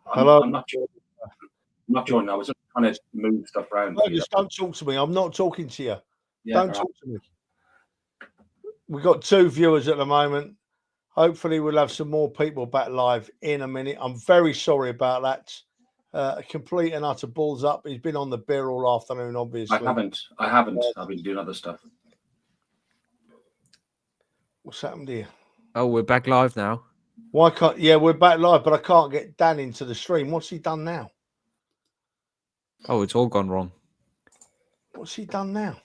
Hello. I'm not joining. I was just trying to move stuff around. Fergus, don't talk to me. I'm not talking to you. Yeah, don't talk to me. We've got 2 viewers at the moment. Hopefully, we'll have some more people back live in a minute. I'm very sorry about that. A complete and utter balls up. He's been on the beer all afternoon, obviously. I haven't. I've been doing other stuff. What's happened here? Oh, we're back live now. Why can't? Yeah, we're back live, but I can't get Dan into the stream. What's he done now? Oh, it's all gone wrong. What's he done now?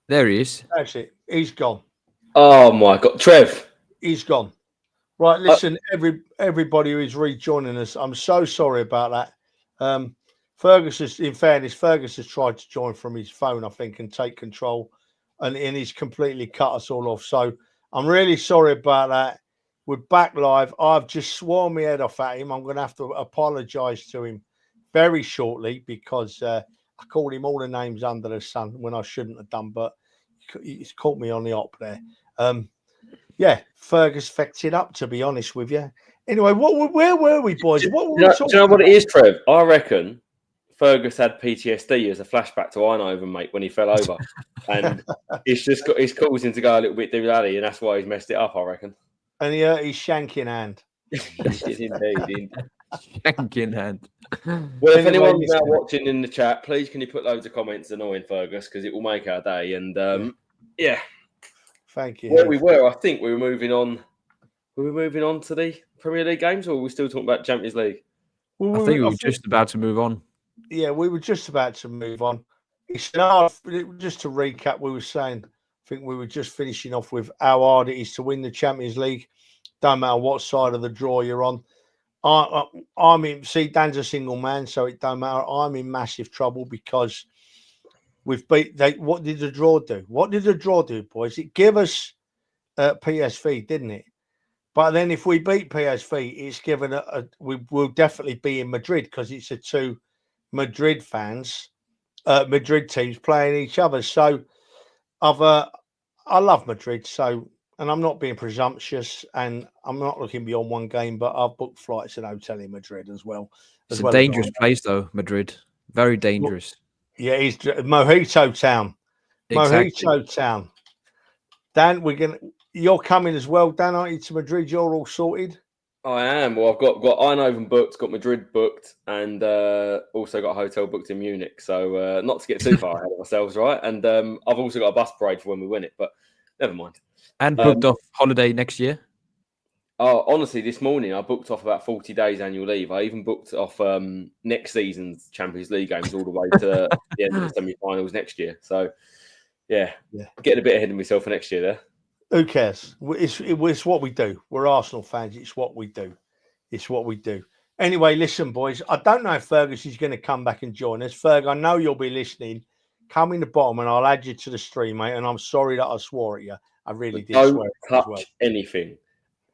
There he is. That's it. He's gone. Oh my God, Trev. He's gone. Right, listen, everybody who is rejoining us, I'm so sorry about that. Fergus has, in fairness, Fergus has tried to join from his phone, I think, and take control, and he's completely cut us all off. So I'm really sorry about that. We're back live. I've just sworn my head off at him. I'm going to have to apologise to him very shortly because I called him all the names under the sun when I shouldn't have done, but he's caught me on the op there. Yeah, Fergus fecked it up, to be honest with you. Anyway, where were we, boys? What were we talking Do you know what about? it is, Trev? I reckon Fergus had PTSD as a flashback to Eindhoven, mate, when he fell over. And it's caused him to go a little bit doolally, and that's why he's messed it up, I reckon. And he hurt his shank in hand. Indeed. Shank in hand. Well, if anyone's now watching in the chat, please can you put loads of comments annoying Fergus, because it will make our day. And yeah. Thank you. Where we were, I think we were moving on. Were we moving on to the Premier League games, or were we still talking about Champions League? I think we were just about to move on. Yeah, we were just about to move on. Just to recap, we were saying, I think we were just finishing off with how hard it is to win the Champions League. Don't matter what side of the draw you're on. Dan's a single man, so it don't matter. I'm in massive trouble because we've beat. What did the draw do? What did the draw do, boys? It gave us PSV, didn't it? But then if we beat PSV, it's given we will definitely be in Madrid because it's the 2 Madrid teams playing each other. So I love Madrid. So, and I'm not being presumptuous, and I'm not looking beyond one game, but I've booked flights and hotel in Madrid as well. It's a dangerous place, though, Madrid. Very dangerous. Yeah, it's Mojito Town. Exactly. Mojito Town. Dan, you're coming as well, Dan, aren't you, to Madrid? You're all sorted? I am. Well, I've got Eindhoven booked, got Madrid booked, and also got a hotel booked in Munich. So not to get too far ahead of ourselves, right? And I've also got a bus parade for when we win it, but never mind. And booked off holiday next year? Oh, honestly, this morning I booked off about 40 days annual leave. I even booked off next season's Champions League games all the way to the end of the semi-finals next year. So, yeah, getting a bit ahead of myself for next year there. Who cares? It's what we do. We're Arsenal fans. It's what we do. It's what we do. Anyway, listen, boys. I don't know if Fergus is going to come back and join us. Ferg, I know you'll be listening. Come in the bottom and I'll add you to the stream, mate. And I'm sorry that I swore at you. I really did. Don't touch anything.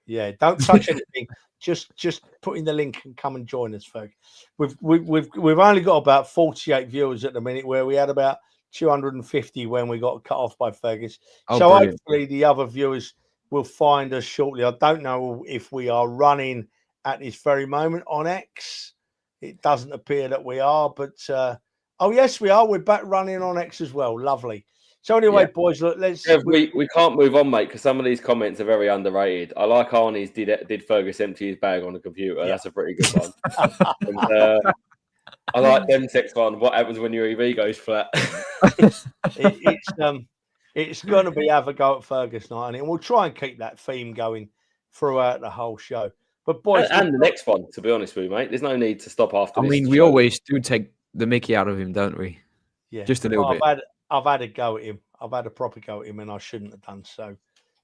Yeah, don't touch anything. Just put in the link and come and join us, Ferg. We've only got about 48 viewers at the minute, where we had about 250 when we got cut off by Fergus. So brilliant. Hopefully the other viewers will find us shortly. I don't know if we are running at this very moment on X. It doesn't appear that we are, but oh yes, we are. We're back running on X as well. Lovely. So anyway, boys, look, let's. Yeah, we can't move on, mate, because some of these comments are very underrated. I like Arnie's did Fergus empty his bag on the computer. Yeah. That's a pretty good one. And, I like them text one. What happens when your EV goes flat? It's going to be have a go at Fergus night, and we'll try and keep that theme going throughout the whole show. But boys, and the next one, to be honest with you, mate, there's no need to stop after. I mean, we always do take the mickey out of him, don't we? Yeah, just a little bit. I've had a go at him. I've had a proper go at him, and I shouldn't have done so.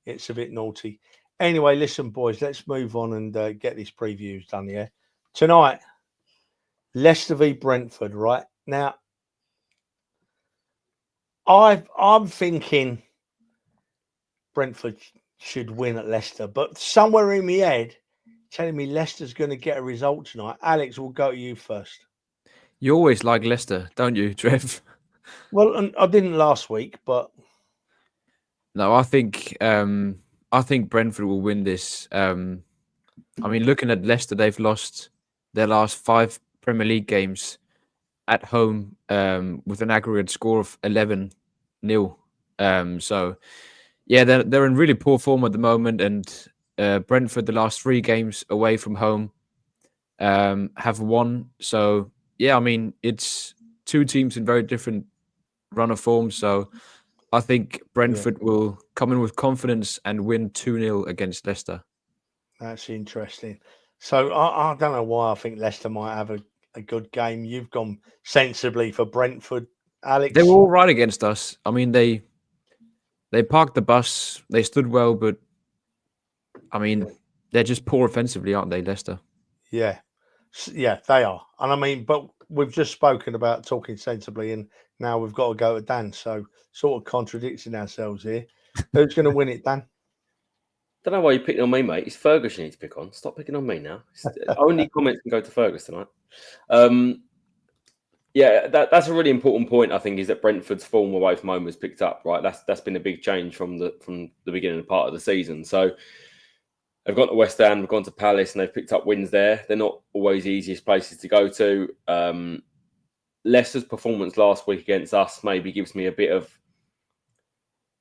It's a bit naughty. Anyway, listen, boys, let's move on and get these previews done. Yeah, tonight. Leicester v Brentford, right? Now, I'm thinking Brentford should win at Leicester, but somewhere in my head telling me Leicester's going to get a result tonight. Alex, we'll go to you first. You always like Leicester, don't you, Trev? Well, and I didn't last week, but no, I think Brentford will win this. I mean, looking at Leicester, they've lost their last 5 Premier League games at home with an aggregate score of 11-0. So, yeah, they're in really poor form at the moment. And Brentford, the last 3 games away from home, have won. So, yeah, I mean, it's 2 teams in very different run of form. So, I think Brentford will come in with confidence and win 2-0 against Leicester. That's interesting. So I don't know why I think Leicester might have a good game. You've gone sensibly for Brentford, Alex. They were all right against us. I mean, they parked the bus. They stood well, but I mean, they're just poor offensively, aren't they, Leicester? Yeah, they are. And I mean, but we've just spoken about talking sensibly, and now we've got to go to Dan. So sort of contradicting ourselves here. Who's going to win it, Dan? Don't know why you're picking on me, mate. It's Fergus you need to pick on. Stop picking on me now. Only comments can go to Fergus tonight. Yeah, that's a really important point. I think is that Brentford's form away from home has picked up. Right, that's been a big change from the beginning part of the season. So they've gone to West Ham, they've gone to Palace, and they've picked up wins there. They're not always the easiest places to go to. Leicester's performance last week against us maybe gives me a bit of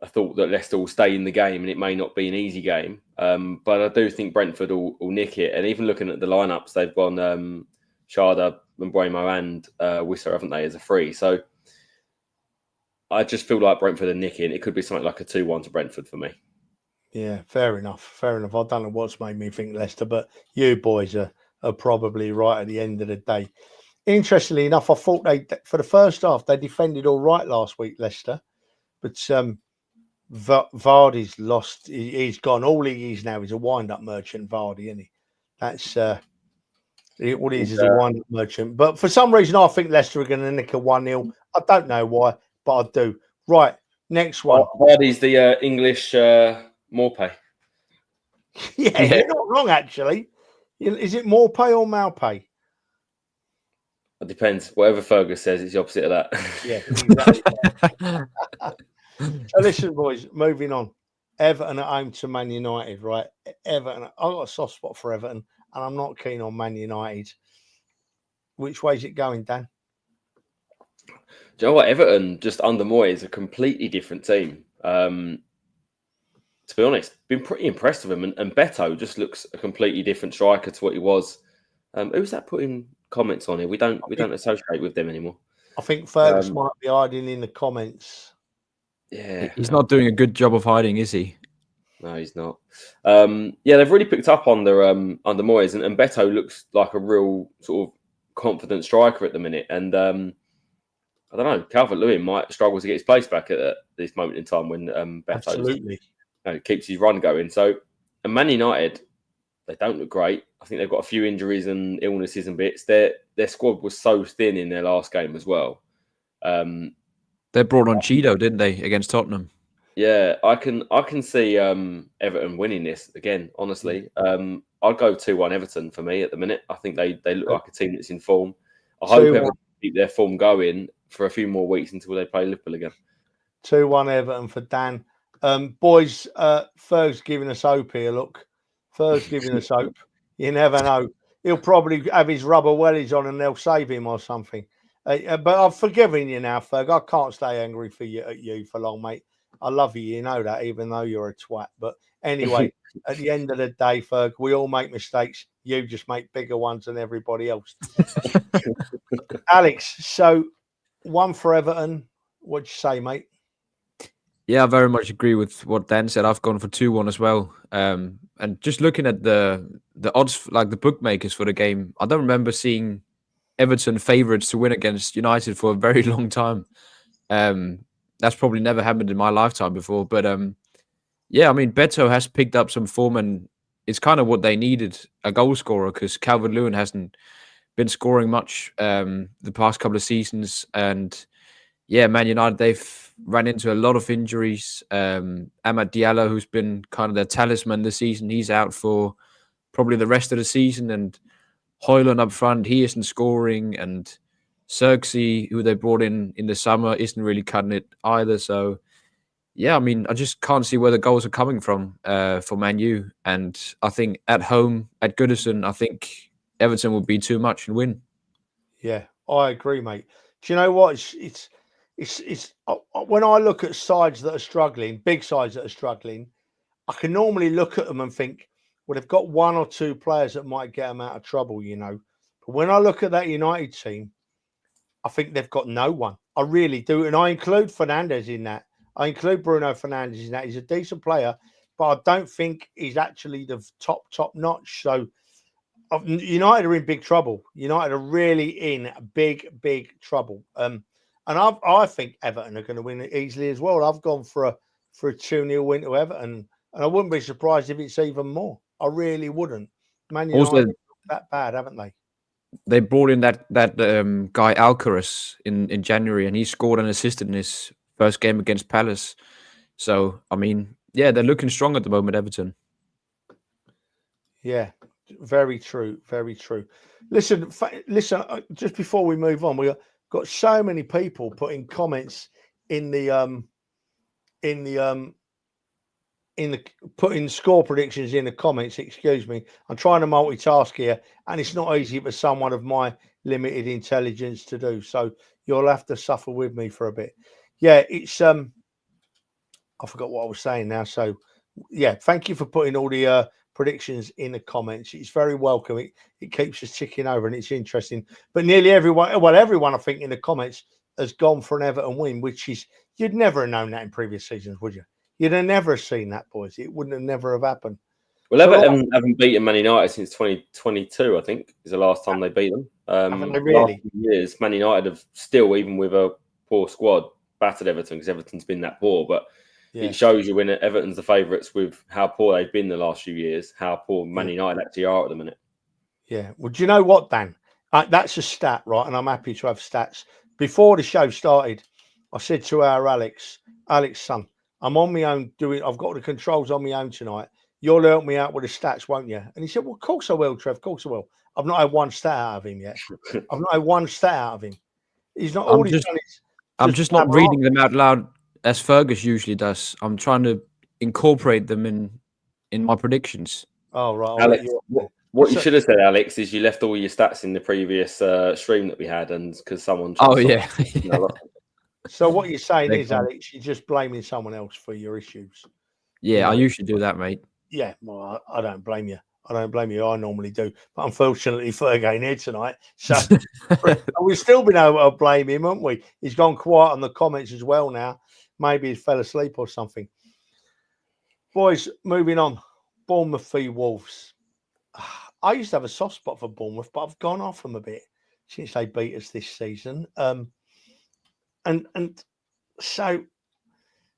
a thought that Leicester will stay in the game, and it may not be an easy game. But I do think Brentford will nick it. And even looking at the lineups, they've gone Sharda, Mbeumo and Whistler, haven't they, as a free. So I just feel like Brentford are nicking. It could be something like a 2-1 to Brentford for me. Yeah, fair enough. Fair enough. I don't know what's made me think Leicester, but you boys are probably right at the end of the day. Interestingly enough, I thought for the first half, they defended all right last week, Leicester. But Vardy's lost. He's gone. All he is now is a wind-up merchant, Vardy, isn't he? That's what he is a wind-up merchant. But for some reason, I think Leicester are going to nick a 1-0. I don't know why, but I do. Right, next one. Vardy's the English Morpay. Yeah, you're not wrong, actually. Is it Morpay or Malpay? It depends. Whatever Fergus says, it's the opposite of that. Yeah, exactly. So listen, boys, moving on. Everton at home to Man United, right? Everton. I've got a soft spot for Everton, and I'm not keen on Man United. Which way is it going, Dan? Do you know what? Everton, just under Moyes, is a completely different team. To be honest, been pretty impressed with him. And Beto just looks a completely different striker to what he was. Who's that putting comments on here? We don't associate with them anymore. I think Fergus might be hiding in the comments. Yeah, he's not doing a good job of hiding, is he? No, he's not. Yeah, they've really picked up under Moyes, and Beto looks like a real sort of confident striker at the minute. And I don't know, Calvert-Lewin might struggle to get his place back at this moment in time when Beto keeps his run going. So, and Man United, they don't look great. I think they've got a few injuries and illnesses and bits. Their squad was so thin in their last game as well. They brought on Cheeto, didn't they, against Tottenham? Yeah, I can see Everton winning this again. Honestly, I'll go 2-1 Everton for me at the minute. I think they look like a team that's in form. I hope Everton keep their form going for a few more weeks until they play Liverpool again. 2-1 Everton for Dan. Boys, Ferg's giving us hope here. Look, Ferg's giving us hope. You never know. He'll probably have his rubber wellies on and they'll save him or something. But I've forgiven you now, Ferg. I can't stay angry at you for long, mate. I love you. You know that, even though you're a twat. But anyway, at the end of the day, Ferg, we all make mistakes. You just make bigger ones than everybody else. Alex, so 1 for Everton. What'd you say, mate? Yeah, I very much agree with what Dan said. I've gone for 2-1 as well. And just looking at the odds, like the bookmakers for the game, I don't remember seeing Everton favourites to win against United for a very long time. That's probably never happened in my lifetime before. But yeah, I mean, Beto has picked up some form and it's kind of what they needed, a goal scorer, because Calvert-Lewin hasn't been scoring much the past couple of seasons. And yeah, Man United, they've ran into a lot of injuries. Amad Diallo, who's been kind of their talisman this season, he's out for probably the rest of the season. And Højlund up front, he isn't scoring. And Xerxes, who they brought in the summer, isn't really cutting it either. So, Yeah, I mean, I just can't see where the goals are coming from for Man U. And I think at home at Goodison, I think Everton would be too much and win. Yeah, I agree, mate. Do you know what? It's when I look at sides that are struggling, big sides that are struggling, I can normally look at them and think, well, they've got one or two players that might get them out of trouble, you know. But when I look at that United team, I think they've got no one. I really do. And I include Fernandes in that. I include Bruno Fernandes in that. He's a decent player, but I don't think he's actually the top notch. So United are in big trouble. United are really in big trouble. And I think Everton are going to win it easily as well. I've gone for a 2-0 win to Everton, and I wouldn't be surprised if it's even more. I really wouldn't. Man United Also, that bad, haven't they? they brought in that guy Alcaraz in January, and he scored and assisted in his first game against Palace. So I mean, yeah, they're looking strong at the moment, Everton. Yeah, very true, very true. Listen, just before we move on, we've got so many people putting comments in the putting score predictions in the comments. Excuse me, I'm trying to multitask here, and it's not easy for someone of my limited intelligence to do. So you'll have to suffer with me for a bit. Yeah, it's I forgot what I was saying now. So yeah, thank you for putting all the predictions in the comments. It's very welcome. It keeps us ticking over, and it's interesting. But nearly everyone, I think in the comments has gone for an Everton win, which is, you'd never have known that in previous seasons, would you? You'd have never seen that, boys. It wouldn't have never have happened. Well, Everton haven't beaten Man United since 2022, I think, is the last time they beat them. Haven't they really? Last few years, Man United have still, even with a poor squad, battered Everton because Everton's been that poor. But it shows you when Everton's the favourites with how poor they've been the last few years, how poor Man United actually are at the minute. Yeah. Well, do you know what, Dan? That's a stat, right? And I'm happy to have stats. Before the show started, I said to our Alex, son, I'm on my own I've got the controls on my own tonight. You'll help me out with the stats, won't you? And he said, well, of course I will, Trev. Of course I will. I've not had one stat out of him yet. I've not had one stat out of him. He's not all he's done is I'm just not reading them out loud as Fergus usually does. I'm trying to incorporate them in my predictions. Oh, right. Alex, what you should have said, Alex, is you left all your stats in the previous stream that we had, and because someone. Oh, yeah. So what you're saying is, Alex, you're just blaming someone else for your issues. Yeah, I usually do that, mate. Yeah, well, I don't blame you. I don't blame you. I normally do. But unfortunately, Ferg ain't here tonight. So we've still been able to blame him, haven't we? He's gone quiet on the comments as well now. Maybe he fell asleep or something. Boys, moving on. Bournemouth v Wolves. I used to have a soft spot for Bournemouth, but I've gone off them a bit since they beat us this season. And so,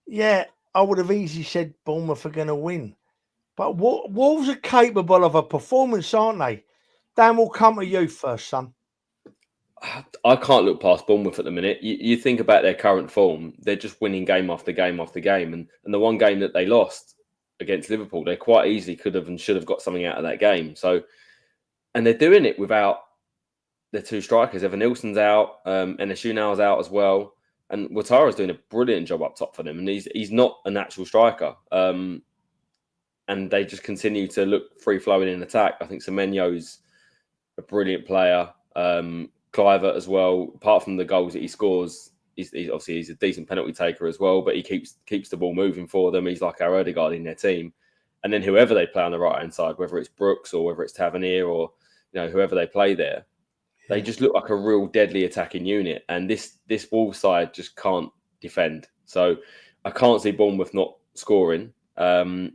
yeah, I would have easily said Bournemouth are going to win. But Wolves are capable of a performance, aren't they? Dan, we'll come to you first, son. I can't look past Bournemouth at the minute. You think about their current form, they're just winning game after game after game. And the one game that they lost against Liverpool, they quite easily could have and should have got something out of that game. So, and they're doing it without their two strikers. Evan Nilsson's out, Enes Unal's out as well. And Ouattara's doing a brilliant job up top for them. And he's not a natural striker. And they just continue to look free-flowing in attack. I think Semenyo's a brilliant player. Clivert as well. Apart from the goals that he scores, he's a decent penalty taker as well. But he keeps the ball moving for them. He's like our Odegaard in their team. And then whoever they play on the right-hand side, whether it's Brooks or whether it's Tavernier or whoever they play there, they just look like a real deadly attacking unit. And this Wolves side just can't defend. So I can't see Bournemouth not scoring. And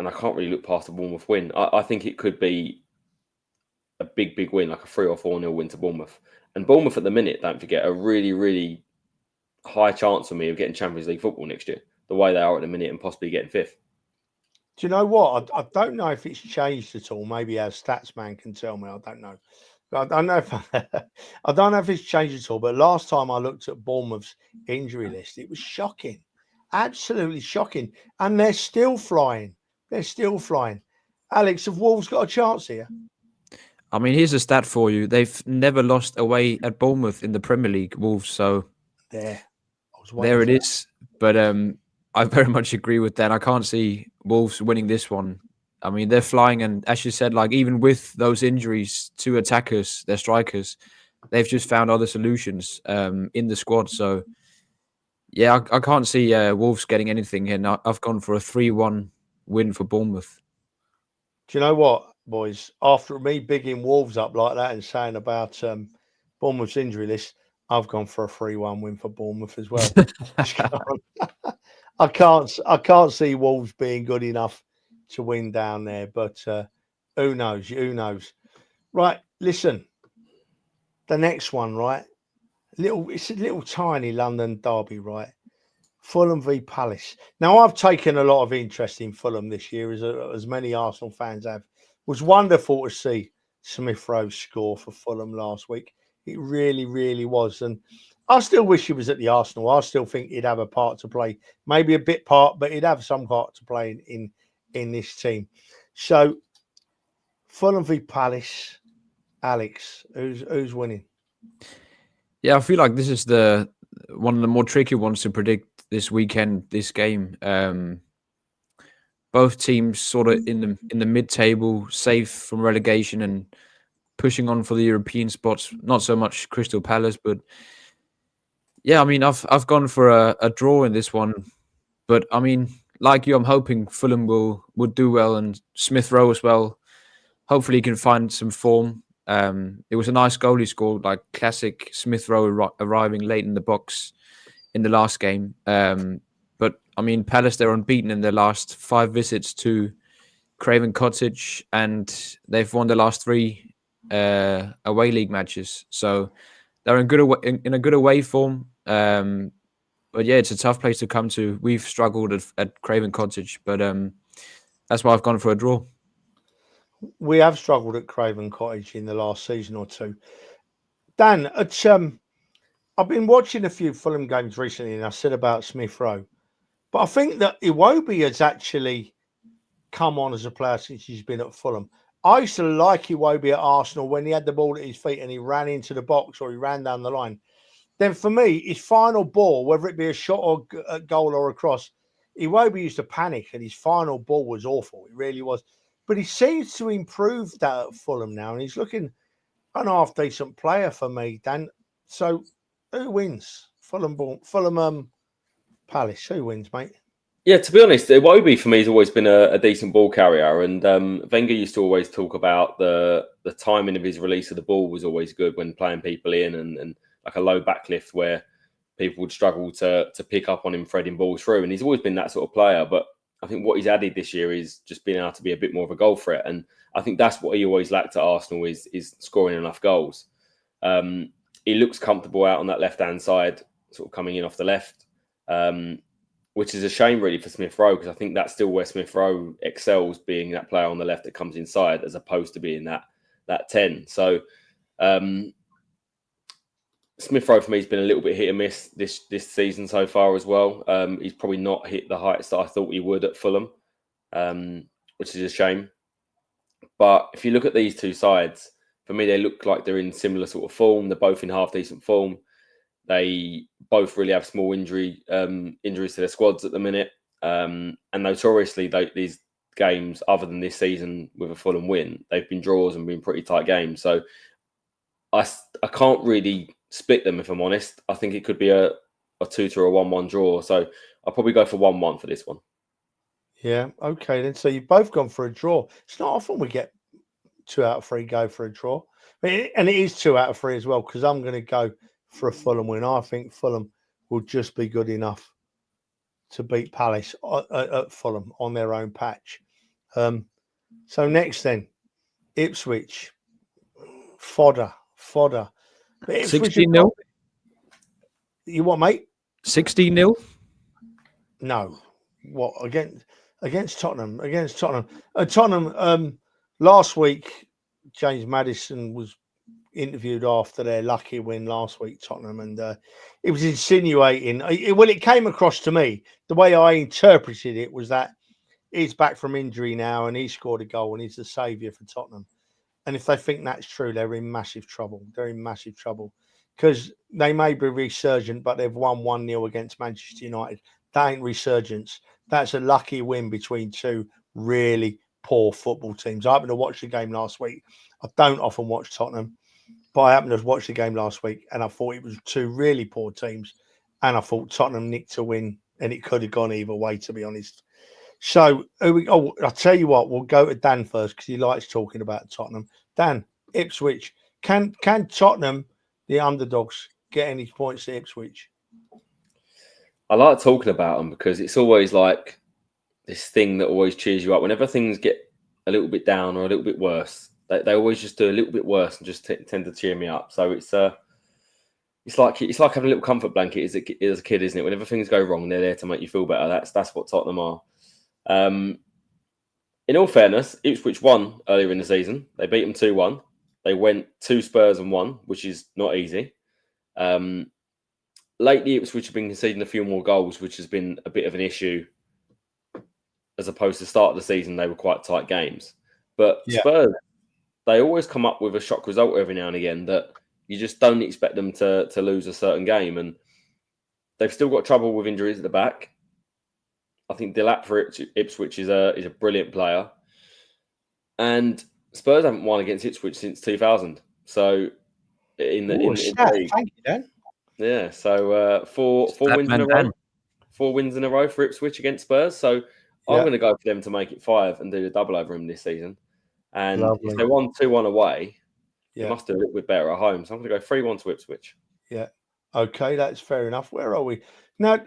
I can't really look past a Bournemouth win. I think it could be a big win, like a 3 or 4-0 win to Bournemouth. And Bournemouth at the minute, don't forget, a really, really high chance for me of getting Champions League football next year, the way they are at the minute, and possibly getting 5th. Do you know what? I don't know if it's changed at all. Maybe our stats man can tell me. I don't know. I don't know if it's changed at all. But last time I looked at Bournemouth's injury list, it was shocking, absolutely shocking, and they're still flying. They're still flying. Alex, have Wolves got a chance here? I mean, here's a stat for you. They've never lost away at Bournemouth in the Premier League, Wolves. So there it is. But I very much agree with that. I can't see Wolves winning this one. I mean, they're flying, and as you said, like even with those injuries to attackers, their strikers, they've just found other solutions in the squad. So yeah, I can't see Wolves getting anything here. Now, I've gone for a 3-1 win for Bournemouth. Do you know what, boys? After me bigging Wolves up like that and saying about Bournemouth's injury list, I've gone for a 3-1 win for Bournemouth as well. I can't see Wolves being good enough to win down there, but who knows? Who knows? Right, listen. The next one, right? It's a little tiny London derby, right? Fulham v Palace. Now, I've taken a lot of interest in Fulham this year, as many Arsenal fans have. It was wonderful to see Smith Rowe score for Fulham last week. It really, really was. And I still wish he was at the Arsenal. I still think he'd have a part to play. Maybe a bit part, but he'd have some part to play in this team. So, Fulham v Palace. Alex, who's winning? Yeah, I feel like this is one of the more tricky ones to predict this weekend, this game. Both teams sort of in the mid-table, safe from relegation and pushing on for the European spots. Not so much Crystal Palace, but yeah, I mean, I've gone for a draw in this one. But I mean, like you, I'm hoping Fulham would do well, and Smith Rowe as well. Hopefully, he can find some form. It was a nice goal he scored, like classic Smith Rowe arriving late in the box in the last game. But I mean, Palace, they're unbeaten in their last 5 visits to Craven Cottage, and they've won the last 3 away league matches. So they're in a good away form. But yeah, it's a tough place to come to. We've struggled at Craven Cottage, but that's why I've gone for a draw. We have struggled at Craven Cottage in the last season or two. Dan, I've been watching a few Fulham games recently, and I said about Smith Rowe, but I think that Iwobi has actually come on as a player since he's been at Fulham. I used to like Iwobi at Arsenal when he had the ball at his feet and he ran into the box or he ran down the line. Then for me, his final ball, whether it be a shot or a goal or a cross, Iwobi used to panic and his final ball was awful. It really was. But he seems to improve that at Fulham now, and he's looking an half decent player for me, Dan. So who wins? Fulham, Palace. Who wins, mate? Yeah, to be honest, Iwobi for me has always been a decent ball carrier, and Wenger used to always talk about the timing of his release of the ball was always good when playing people in, and like a low backlift where people would struggle to pick up on him threading balls through, and he's always been that sort of player. But I think what he's added this year is just being able to be a bit more of a goal threat, and I think that's what he always lacked at Arsenal is scoring enough goals. He looks comfortable out on that left-hand side, sort of coming in off the left, which is a shame really for Smith Rowe, because I think that's still where Smith Rowe excels, being that player on the left that comes inside as opposed to being that 10. So Smith Rowe for me has been a little bit hit and miss this season so far as well. He's probably not hit the heights that I thought he would at Fulham, which is a shame. But if you look at these two sides, for me, they look like they're in similar sort of form. They're both in half decent form. They both really have small injuries to their squads at the minute. And notoriously, these games, other than this season with a Fulham win, they've been draws and been pretty tight games. So I can't really split them, if I'm honest. I think it could be a 2-2 or a 1-1 draw. So I'll probably go for 1-1 for this one. Yeah, okay then. So you've both gone for a draw. It's not often we get 2 out of 3 go for a draw. And it is 2 out of 3 as well, because I'm going to go for a Fulham win. I think Fulham will just be good enough to beat Palace at Fulham on their own patch. So next then, Ipswich. Fodder. 16-0? You what, mate? 16-0? No. What, against Tottenham? Against Tottenham. Tottenham, last week, James Maddison was interviewed after their lucky win last week, Tottenham, and it was insinuating, it came across to me, the way I interpreted it was that he's back from injury now and he scored a goal and he's the saviour for Tottenham. And if they think that's true, they're in massive trouble. They're in massive trouble because they may be resurgent, but they've won 1-0 against Manchester United. That ain't resurgence. That's a lucky win between two really poor football teams. I happened to watch the game last week. I don't often watch Tottenham, but I happened to watch the game last week, and I thought it was two really poor teams, and I thought Tottenham nicked a win, and it could have gone either way, to be honest. So, I'll tell you what, we'll go to Dan first because he likes talking about Tottenham. Dan, Ipswich. Can Tottenham, the underdogs, get any points to Ipswich? I like talking about them because it's always like this thing that always cheers you up. Whenever things get a little bit down or a little bit worse, they always just do a little bit worse and just tend to cheer me up. So it's like having a little comfort blanket as a kid, isn't it? Whenever things go wrong, they're there to make you feel better. That's what Tottenham are. In all fairness, Ipswich won earlier in the season. They beat them 2-1. They went 2 Spurs and 1, which is not easy. Lately, Ipswich have been conceding a few more goals, which has been a bit of an issue. As opposed to the start of the season, they were quite tight games. But Spurs, they always come up with a shock result every now and again that you just don't expect them to lose a certain game. And they've still got trouble with injuries at the back. I think Delap for Ipswich is a brilliant player. And Spurs haven't won against Ipswich since 2000. So in the league. Thank you, Dan. Yeah, so four wins in a row. 4 wins in a row for Ipswich against Spurs. So I'm going to go for them to make it 5 and do the double over them this season. And if they won 2-1 away, they must do a little bit better at home. So I'm going to go 3-1 to Ipswich. Yeah. Okay, that's fair enough. Where are we? Now,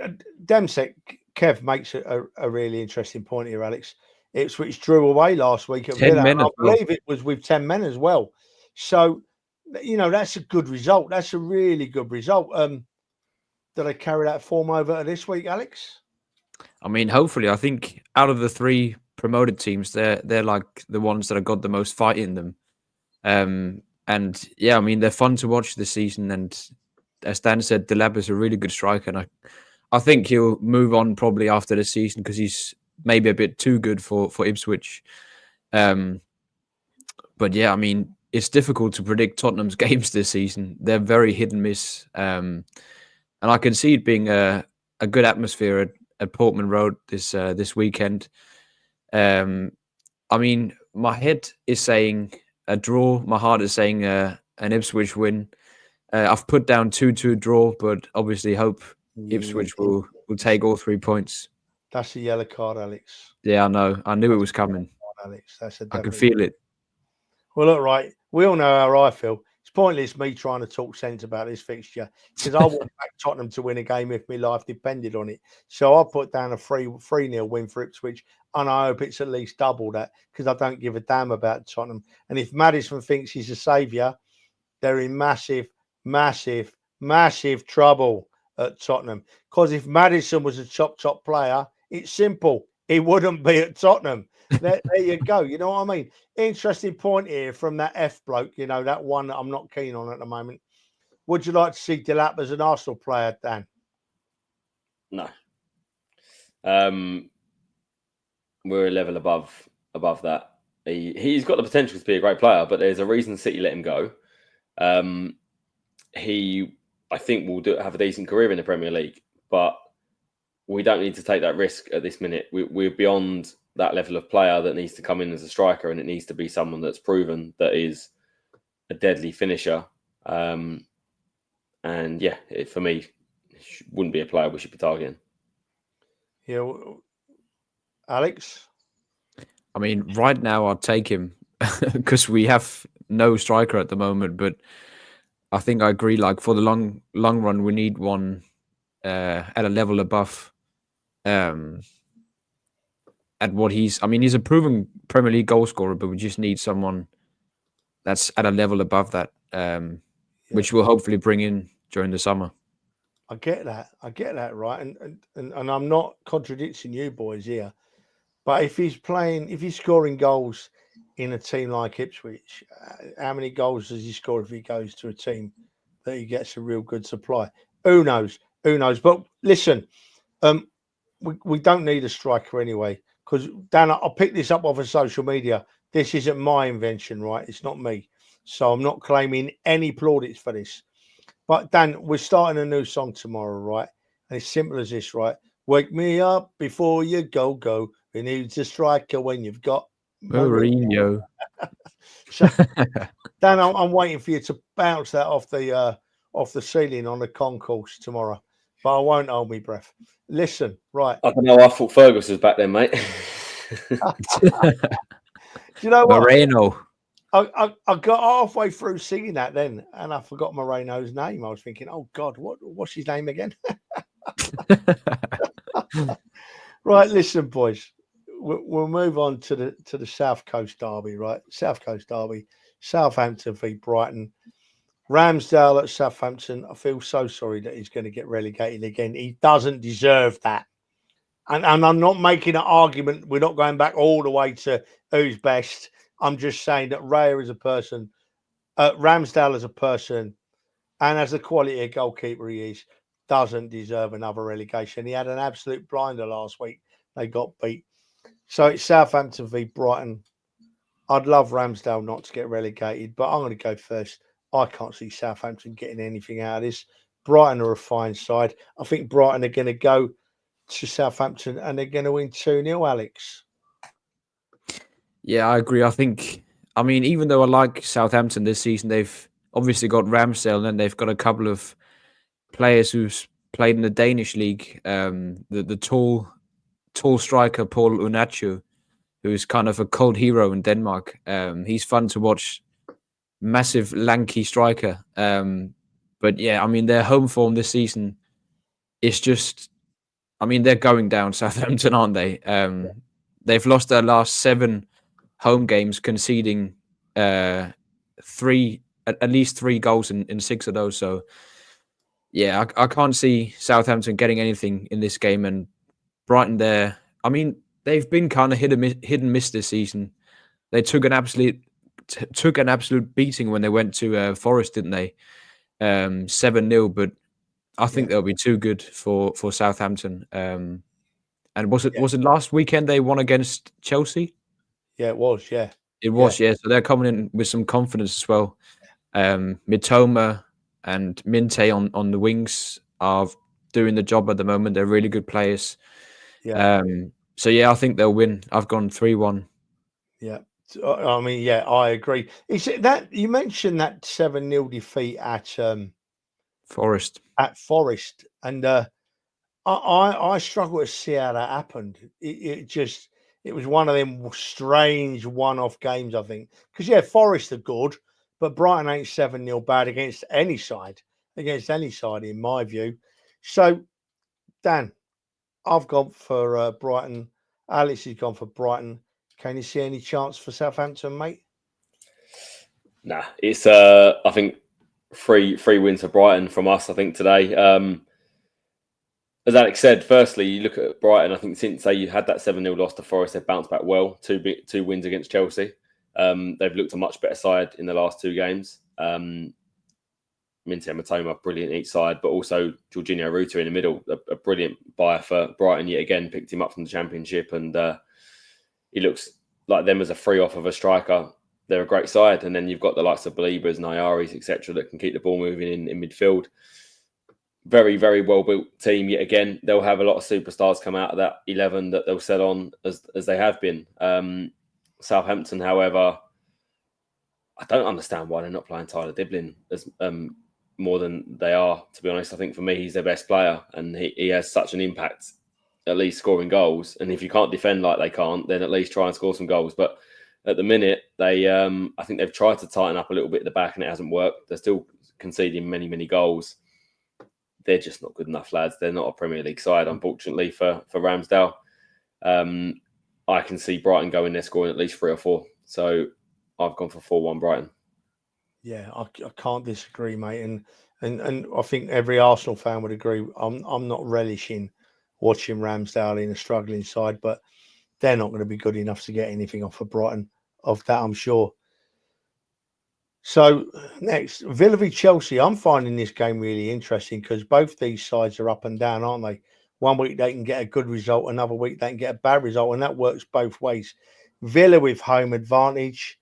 Demsek, Kev makes a really interesting point here, Alex. Ipswich drew away last week at Villa. I believe it was with 10 men as well. So, that's a good result. That's a really good result. Did they carry that form over this week, Alex? I mean, hopefully. I think out of the 3 promoted teams, they're like the ones that have got the most fight in them. And yeah, I mean, they're fun to watch this season. And as Dan said, Delap is a really good striker. And I think he'll move on probably after the season because he's maybe a bit too good for Ipswich. But yeah, I mean, it's difficult to predict Tottenham's games this season. They're very hit and miss. And I can see it being a good atmosphere at Portman Road this weekend. I mean, my head is saying a draw. My heart is saying an Ipswich win. I've put down 2-2 draw, but obviously hope Ipswich will take all 3 points. That's a yellow card, Alex. Yeah, I know. I knew it was coming. Alex, I can feel it. Well, look, right. We all know how I feel. It's pointless me trying to talk sense about this fixture because I want back Tottenham to win a game if my life depended on it. So I put down a 3-0 win for Ipswich, and I hope it's at least double that because I don't give a damn about Tottenham. And if Maddison thinks he's a saviour, they're in massive, massive, massive trouble at Tottenham. Because if Maddison was a top player, it's simple. He wouldn't be at Tottenham. There you go. You know what I mean? Interesting point here from that F bloke, that one that I'm not keen on at the moment. Would you like to see Delap as an Arsenal player, Dan? No. We're a level above that. He's got the potential to be a great player, but there's a reason City let him go. He, I think, will have a decent career in the Premier League, but we don't need to take that risk at this minute. We're beyond that level of player that needs to come in as a striker, and it needs to be someone that's proven that is a deadly finisher. And yeah, for me, it wouldn't be a player we should be targeting. Yeah, Alex? I mean, right now I'd take him because we have no striker at the moment, but I think I agree, like for the long run, we need one at a level above at what he's a proven Premier League goal scorer, but we just need someone that's at a level above that, which we'll hopefully bring in during the summer. I get that, right? And I'm not contradicting you boys here, but if he's scoring goals in a team like Ipswich, how many goals does he score if he goes to a team that he gets a real good supply? Who knows? But listen, we don't need a striker anyway, because Dan, I'll pick this up off of social media. This isn't my invention, right? It's not me. So I'm not claiming any plaudits for this. But Dan, we're starting a new song tomorrow, right? And it's simple as this, right? Wake me up before you go. Who needs a striker when you've got Mourinho. So, Dan, I'm waiting for you to bounce that off the ceiling on the concourse tomorrow, but I won't hold my breath. Listen, right? I don't know. I thought Fergus was back then, mate. Do you know what? Moreno. I got halfway through singing that then, and I forgot Moreno's name. I was thinking, oh God, what's his name again? Right, listen, boys. We'll move on to the South Coast derby, right? South Coast derby, Southampton v Brighton. Ramsdale at Southampton. I feel so sorry that he's going to get relegated again. He doesn't deserve that. And I'm not making an argument. We're not going back all the way to who's best. I'm just saying that Raya as a person, Ramsdale as a person, and as the quality of goalkeeper he is, doesn't deserve another relegation. He had an absolute blinder last week. They got beat. So it's Southampton v Brighton. I'd love Ramsdale not to get relegated, but I'm going to go first. I can't see Southampton getting anything out of this. Brighton are a fine side. I think Brighton are going to go to Southampton and they're going to win 2-0, Alex. Yeah, I agree. I mean, even though I like Southampton this season, they've obviously got Ramsdale and then they've got a couple of players who's played in the Danish league. The tall striker, Paul Unacho, who's kind of a cold hero in Denmark. He's fun to watch. Massive, lanky striker. But yeah, I mean, their home form this season is just... I mean, they're going down, Southampton, aren't they? They've lost their last 7 home games, conceding at least 3 goals in 6 of those. So, yeah, I can't see Southampton getting anything in this game. And Brighton, I mean, they've been kind of hit and miss this season. They took an absolute beating when they went to Forest, didn't they? 7-0, but I think they'll be too good for Southampton. And was it last weekend they won against Chelsea? Yeah, it was. Yeah, it was. Yeah, so they're coming in with some confidence as well. Mitoma and Minte on the wings are doing the job at the moment. They're really good players. Yeah. So yeah, I think they'll win. I've gone 3-1. Yeah. I mean, yeah, I agree. Is it that you mentioned that 7-0 defeat at Forest? At Forest, and I struggle to see how that happened. It was one of them strange one-off games, I think. Because yeah, Forest are good, but Brighton ain't 7-0 bad against any side, in my view. So, Dan, I've gone for Brighton. Alex has gone for Brighton. Can you see any chance for Southampton, mate? Nah, it's I think three wins for Brighton from us, I think, today. As Alex said, firstly, you look at Brighton, I think since they had that 7-0 loss to Forest, they've bounced back well. 2 wins against Chelsea. They've looked a much better side in the last 2 games. Minte and Mitoma, brilliant each side, but also Jorginho Ruta in the middle, a brilliant buyer for Brighton yet again, picked him up from the Championship, and he looks like them as a free off of a striker. They're a great side, and then you've got the likes of Balibas, Nayaris, etc., that can keep the ball moving in midfield. Very, very well built team yet again. They'll have a lot of superstars come out of that 11 that they'll sell on as they have been. Southampton, however, I don't understand why they're not playing Tyler Diblin as more than they are. To be honest, I think for me he's their best player, and he has such an impact, at least scoring goals. And if you can't defend like they can't, then at least try and score some goals. But at the minute, they I think they've tried to tighten up a little bit at the back, and it hasn't worked. They're still conceding many, many goals. They're just not good enough, lads. They're not a Premier League side, unfortunately, for Ramsdale. I can see Brighton going there scoring at least 3 or 4. So I've gone for 4-1 Brighton. Yeah, I can't disagree, mate. And I think every Arsenal fan would agree. I'm not relishing watching Ramsdale in a struggling side, but they're not going to be good enough to get anything off of Brighton. Of that, I'm sure. So next, Villa v Chelsea. I'm finding this game really interesting because both these sides are up and down, aren't they? One week they can get a good result, another week they can get a bad result, and that works both ways. Villa with home advantage.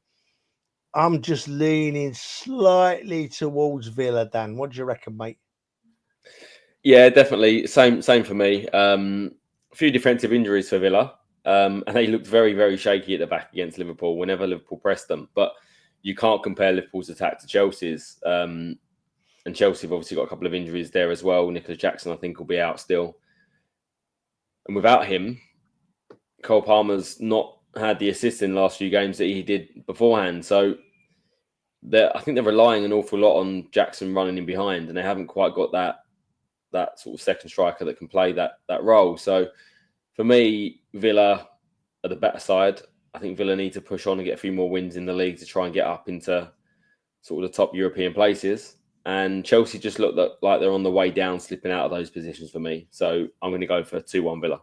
I'm just leaning slightly towards Villa, Dan. What do you reckon, mate? Yeah, definitely. Same for me. A few defensive injuries for Villa, and they looked very, very shaky at the back against Liverpool whenever Liverpool pressed them. But you can't compare Liverpool's attack to Chelsea's. And Chelsea have obviously got a couple of injuries there as well. Nicholas Jackson, I think, will be out still. And without him, Cole Palmer's not had the assists in the last few games that he did beforehand. So I think they're relying an awful lot on Jackson running in behind, and they haven't quite got that sort of second striker that can play that role. So for me, Villa are the better side. I think Villa need to push on and get a few more wins in the league to try and get up into sort of the top European places. And Chelsea just look like they're on the way down, slipping out of those positions for me. So I'm going to go for 2-1 Villa.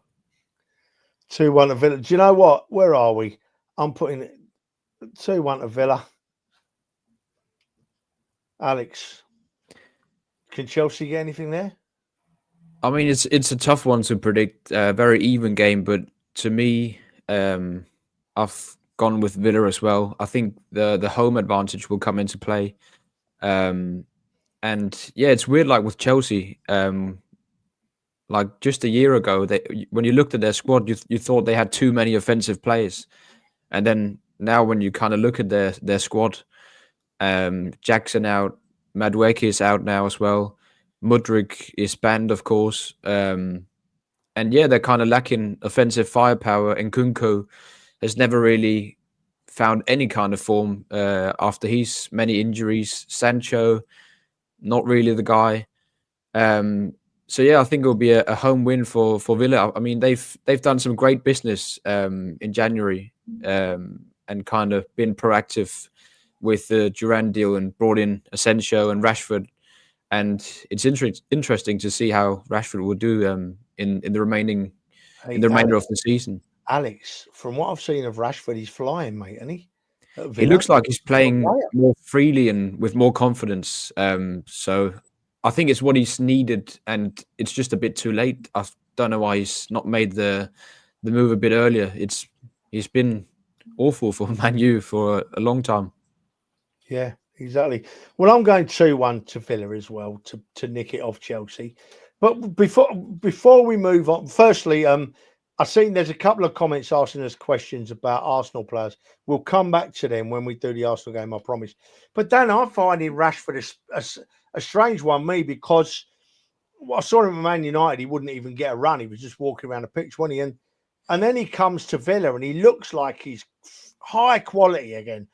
2-1 to Villa. Do you know what? Where are we? I'm putting it 2-1 to Villa. Alex, can Chelsea get anything there? I mean, it's a tough one to predict. Very even game, but to me, I've gone with Villa as well. I think the home advantage will come into play. And yeah, it's weird. Like with Chelsea, like just a year ago, when you looked at their squad, you thought they had too many offensive players, and then now when you kind of look at their squad, Jackson out, Madueke is out now as well. Mudryk is banned, of course. And yeah, they're kind of lacking offensive firepower. And Kunko has never really found any kind of form after his many injuries. Sancho, not really the guy. So yeah, I think it'll be a home win for Villa. I mean, they've done some great business in January and kind of been proactive with the Duran deal and brought in Asensio and Rashford. And it's interesting to see how Rashford will do in the remainder of the season. Alex, from what I've seen of Rashford, he's flying, mate, isn't he? He looks like he's playing more freely and with more confidence. So I think it's what he's needed, and it's just a bit too late. I don't know why he's not made the move a bit earlier. He's been awful for Man U for a long time. Yeah. Exactly. Well, I'm going 2-1 to Villa as well to nick it off Chelsea. But before we move on, firstly, I've seen there's a couple of comments asking us questions about Arsenal players. We'll come back to them when we do the Arsenal game, I promise. But Dan, I'm finding Rashford a strange one, because I saw him at Man United, he wouldn't even get a run. He was just walking around the pitch, wasn't he? And then he comes to Villa and he looks like he's high quality again.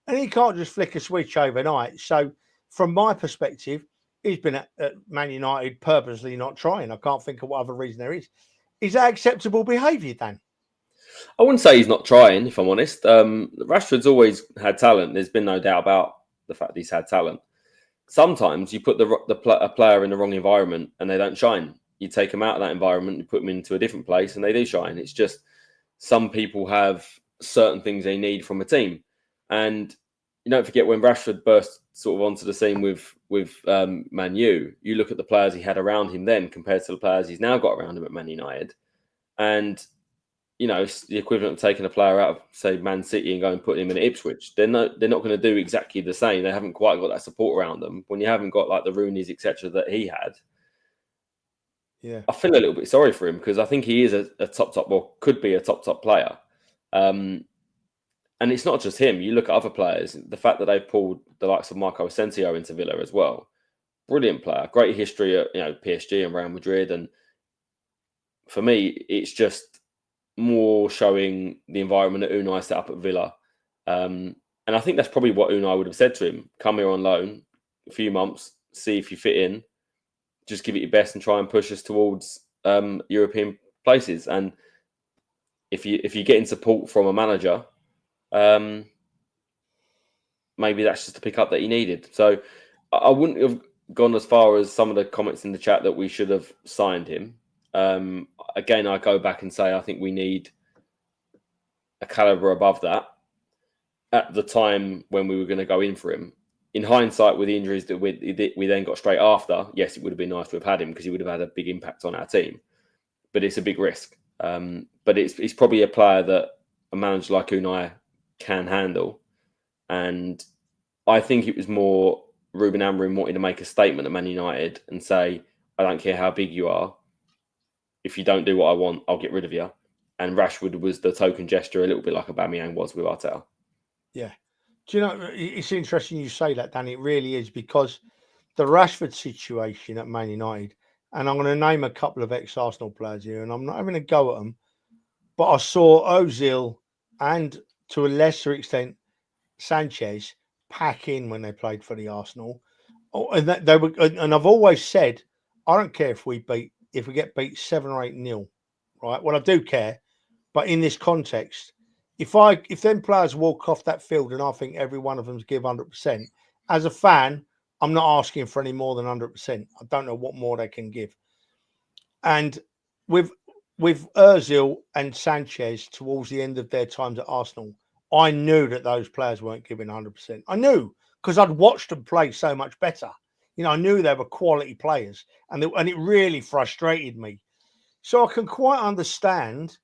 And he can't just flick a switch overnight. So from my perspective, he's been at Man United purposely not trying. I can't think of what other reason there is. Is that acceptable behaviour, Dan? I wouldn't say he's not trying, if I'm honest. Rashford's always had talent. There's been no doubt about the fact that he's had talent. Sometimes you put a player in the wrong environment and they don't shine. You take them out of that environment, you put them into a different place and they do shine. It's just some people have certain things they need from a team. And you don't forget when Rashford burst sort of onto the scene with Man U, you look at the players he had around him then compared to the players he's now got around him at Man United. And, you know, it's the equivalent of taking a player out of, say, Man City and going and putting him in Ipswich. They're not going to do exactly the same. They haven't quite got that support around them. When you haven't got like the Rooneys, etc., that he had, yeah, I feel a little bit sorry for him because I think he is a top, well, could be a top player. And it's not just him. You look at other players, the fact that they've pulled the likes of Marco Asensio into Villa as well. Brilliant player, great history at PSG and Real Madrid. And for me, it's just more showing the environment that Unai set up at Villa. And I think that's probably what Unai would have said to him. Come here on loan, a few months, see if you fit in, just give it your best and try and push us towards European places. And if you're getting support from a manager, maybe that's just the pickup that he needed. So I wouldn't have gone as far as some of the comments in the chat that we should have signed him. Again, I go back and say I think we need a caliber above that. At the time when we were going to go in for him, in hindsight, with the injuries that we then got straight after, yes, it would have been nice to have had him because he would have had a big impact on our team. But it's a big risk. But it's probably a player that a manager like Unai can handle. And I think it was more Ruben Amorim wanted to make a statement at Man United and say, I don't care how big you are. If you don't do what I want, I'll get rid of you. And Rashford was the token gesture, a little bit like Aubameyang was with Arteta. Yeah. Do you know, it's interesting you say that, Dan. It really is, because the Rashford situation at Man United, and I'm going to name a couple of ex-Arsenal players here, and I'm not having a go at them, but I saw Ozil and, to a lesser extent, Sanchez pack in when they played for the Arsenal. Oh, and they were, and I've always said, I don't care if we get beat 7 or 8-0, right? Well, I do care, but in this context, if them players walk off that field and I think every one of them's give 100%, as a fan, I'm not asking for any more than 100%. I don't know what more they can give. And with Ozil and Sanchez towards the end of their times at Arsenal, I knew that those players weren't giving 100%. I knew, because I'd watched them play so much better. You know, I knew they were quality players, and it really frustrated me. So I can quite understand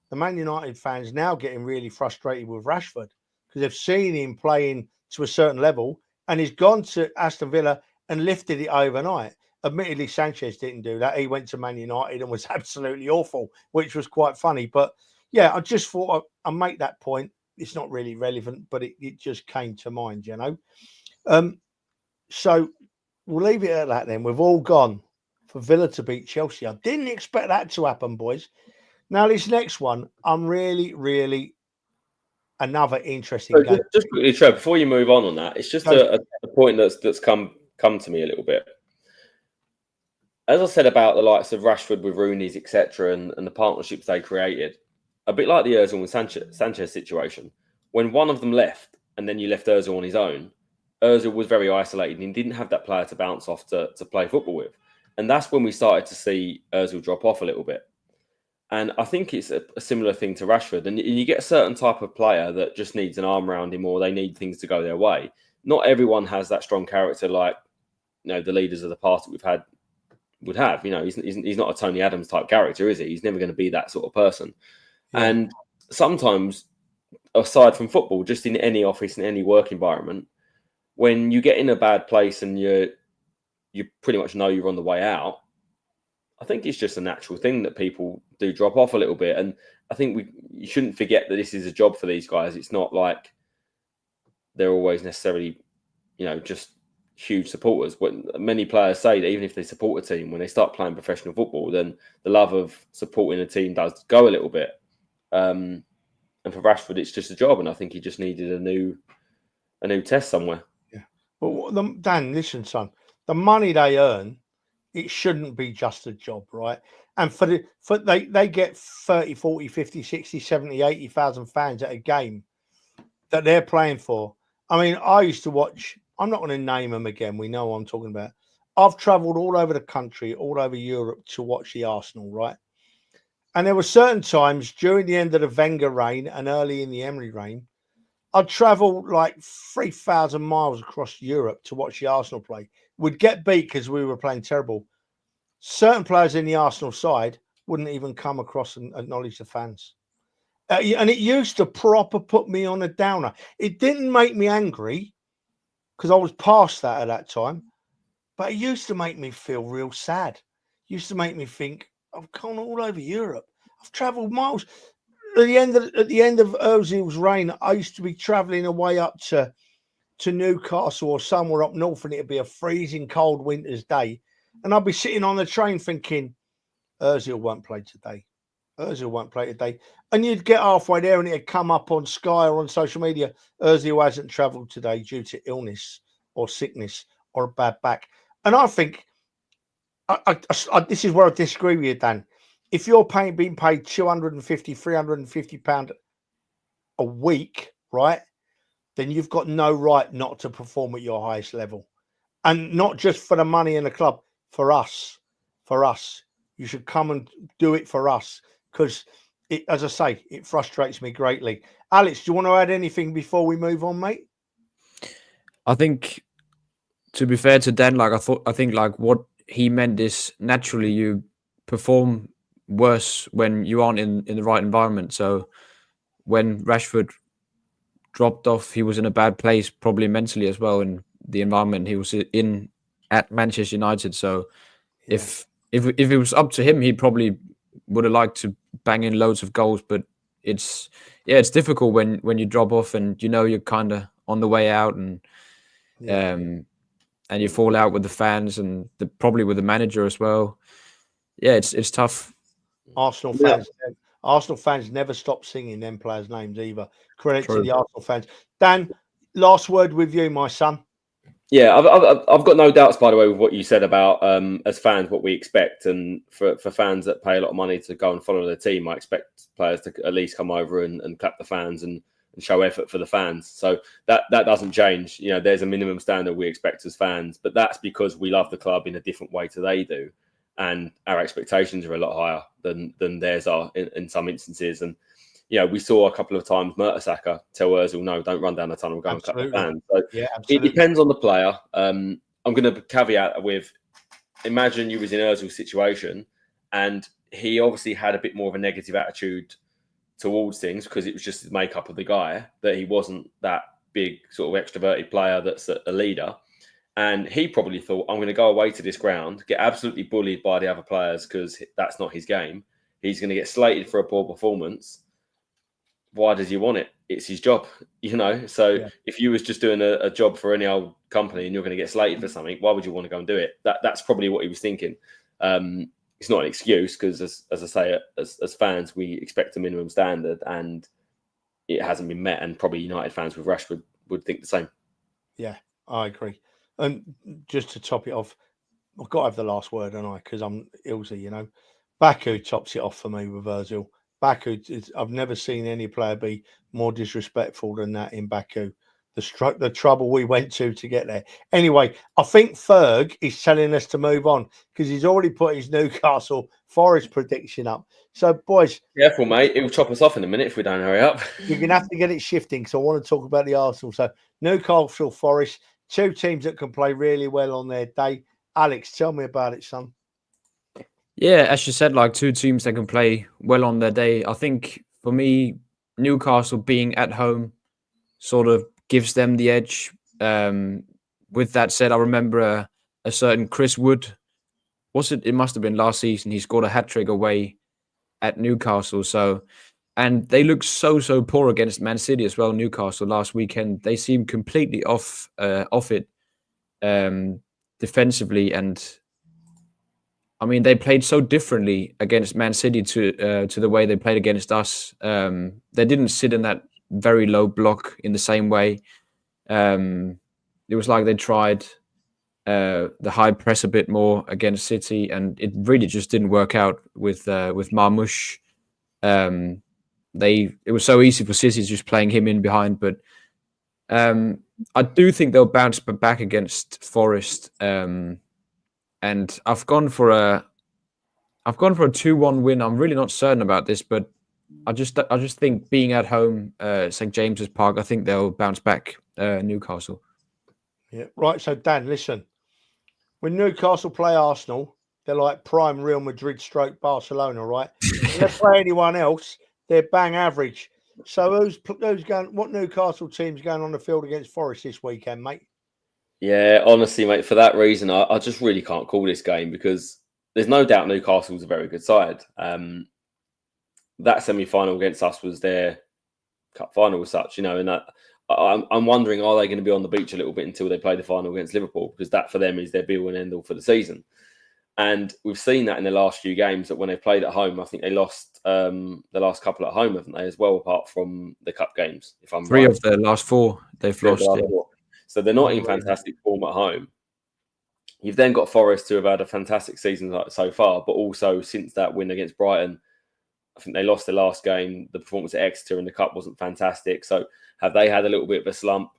the Man United fans now getting really frustrated with Rashford, because they've seen him playing to a certain level, and he's gone to Aston Villa and lifted it overnight. Admittedly, Sanchez didn't do that. He went to Man United and was absolutely awful, which was quite funny. But yeah, I just thought I'd make that point. It's not really relevant, but it just came to mind, you know. So we'll leave it at that then. We've all gone for Villa to beat Chelsea. I didn't expect that to happen, boys. Now, this next one, I'm really another interesting game. Just quickly, Trev, before you move on that, it's just a point that's come to me a little bit. As I said about the likes of Rashford with Rooney's, etc., and the partnerships they created, a bit like the Ozil and Sanchez situation. When one of them left, and then you left Ozil on his own, Ozil was very isolated and he didn't have that player to bounce off to play football with. And that's when we started to see Ozil drop off a little bit. And I think it's a similar thing to Rashford. And you get a certain type of player that just needs an arm around him, or they need things to go their way. Not everyone has that strong character like, you know, the leaders of the past that we've had would have. You know, he's not a Tony Adams type character, is he? He's never going to be that sort of person. Yeah. And sometimes, aside from football, just in any office, in any work environment, when you get in a bad place and you pretty much know you're on the way out, I think it's just a natural thing that people do drop off a little bit. And I think you shouldn't forget that this is a job for these guys. It's not like they're always necessarily, you know, just huge supporters. When many players say that even if they support a team, when they start playing professional football, then the love of supporting a team does go a little bit. And for Rashford, it's just a job, and I think he just needed a new test somewhere. Yeah. Well, Dan, listen, son, the money they earn, it shouldn't be just a job, right? And they get 30, 40, 50, 60, 70, 80,000 fans at a game that they're playing for. I mean, I used to watch, I'm not going to name them again. We know what I'm talking about. I've travelled all over the country, all over Europe to watch the Arsenal, right? And there were certain times during the end of the Wenger reign and early in the Emery reign, I'd travel like 3,000 miles across Europe to watch the Arsenal play. We'd get beat because we were playing terrible. Certain players in the Arsenal side wouldn't even come across and acknowledge the fans. And it used to proper put me on a downer. It didn't make me angry because I was past that at that time. But it used to make me feel real sad. It used to make me think, I've gone all over Europe. I've travelled miles. At the end of Ozil's reign, I used to be travelling away up to Newcastle or somewhere up north, and it'd be a freezing cold winter's day. And I'd be sitting on the train thinking, Ozil won't play today. Ozil won't play today. And you'd get halfway there and it'd come up on Sky or on social media, Ozil hasn't travelled today due to illness or sickness or a bad back. And I think, this is where I disagree with you, Dan. If you're being paid £250, £350 a week, right, then you've got no right not to perform at your highest level. And not just for the money in the club, for us. You should come and do it for us, because, as I say, it frustrates me greatly. Alex, do you want to add anything before we move on, mate? I think, to be fair to Dan, I think what he meant is naturally you perform worse when you aren't in the right environment. So when Rashford dropped off, he was in a bad place, probably mentally as well. And the environment he was in at Manchester United. So if it was up to him, he probably would have liked to bang in loads of goals. But it's difficult when you drop off and you're kind of on the way out, and you fall out with the fans and probably with the manager as well. Yeah, it's tough. Arsenal fans never stop singing them players' names either. Credit to the Arsenal fans. Dan, last word with you, my son. Yeah, I've got no doubts, by the way, with what you said about as fans what we expect, and for fans that pay a lot of money to go and follow their team, I expect players to at least come over and clap the fans and show effort for the fans. So that doesn't change. There's a minimum standard we expect as fans, but that's because we love the club in a different way to they do, and our expectations are a lot higher than theirs are in some instances. And we saw a couple of times Mertesacker tell Ozil, no, don't run down the tunnel, go and cut the fans. So it depends on the player. I'm going to caveat with, imagine you was in Ozil's situation and he obviously had a bit more of a negative attitude towards things because it was just the makeup of the guy, that he wasn't that big sort of extroverted player that's a leader. And he probably thought, I'm going to go away to this ground, get absolutely bullied by the other players because that's not his game. He's going to get slated for a poor performance. Why does he want it? It's his job, So if you was just doing a job for any old company and you're going to get slated for something, why would you want to go and do it? That's probably what he was thinking. It's not an excuse because, as I say, as fans, we expect a minimum standard and it hasn't been met. And probably United fans with Rashford would think the same. Yeah, I agree. And just to top it off, I've got to have the last word, don't I? Because I'm Ilse, Baku tops it off for me with Ozil. Baku, I've never seen any player be more disrespectful than that in Baku. The trouble we went to get there. Anyway, I think Ferg is telling us to move on because he's already put his Newcastle Forest prediction up. So, boys, careful, mate. It will chop us off in a minute if we don't hurry up. You're going to have to get it shifting because I want to talk about the Arsenal. So, Newcastle Forest, two teams that can play really well on their day. Alex, tell me about it, son. Yeah, as you said, like two teams that can play well on their day. I think for me, Newcastle being at home sort of gives them the edge. With that said, I remember a certain Chris Wood. It must have been last season. He scored a hat-trick away at Newcastle. So, and they looked so poor against Man City as well. Newcastle last weekend, they seemed completely off it defensively, and I mean, they played so differently against Man City to the way they played against us. They didn't sit in that very low block in the same way. It was like they tried the high press a bit more against City, and it really just didn't work out with Marmoush. It was so easy for City just playing him in behind, but I do think they'll bounce back against Forest. And I've gone for a 2-1 win. I'm really not certain about this, but I just think being at home, St. James's Park, I think they'll bounce back. Newcastle. Yeah, right. So Dan, listen, when Newcastle play Arsenal, they're like prime Real Madrid / Barcelona, right? If they play anyone else, they're bang average. So who's going? What Newcastle team's going on the field against Forest this weekend, mate? Yeah, honestly, mate, for that reason, I just really can't call this game because there's no doubt Newcastle's a very good side. That semi-final against us was their cup final as such, and I'm wondering, are they going to be on the beach a little bit until they play the final against Liverpool? Because that for them is their be-all and end-all for the season. And we've seen that in the last few games that when they played at home, I think they lost the last couple at home, haven't they, as well, apart from the cup games, if I'm Three right. of the last four they've lost. So they're not in fantastic form at home. You've then got Forest, who have had a fantastic season so far, but also since that win against Brighton, I think they lost their last game. The performance at Exeter in the Cup wasn't fantastic. So have they had a little bit of a slump?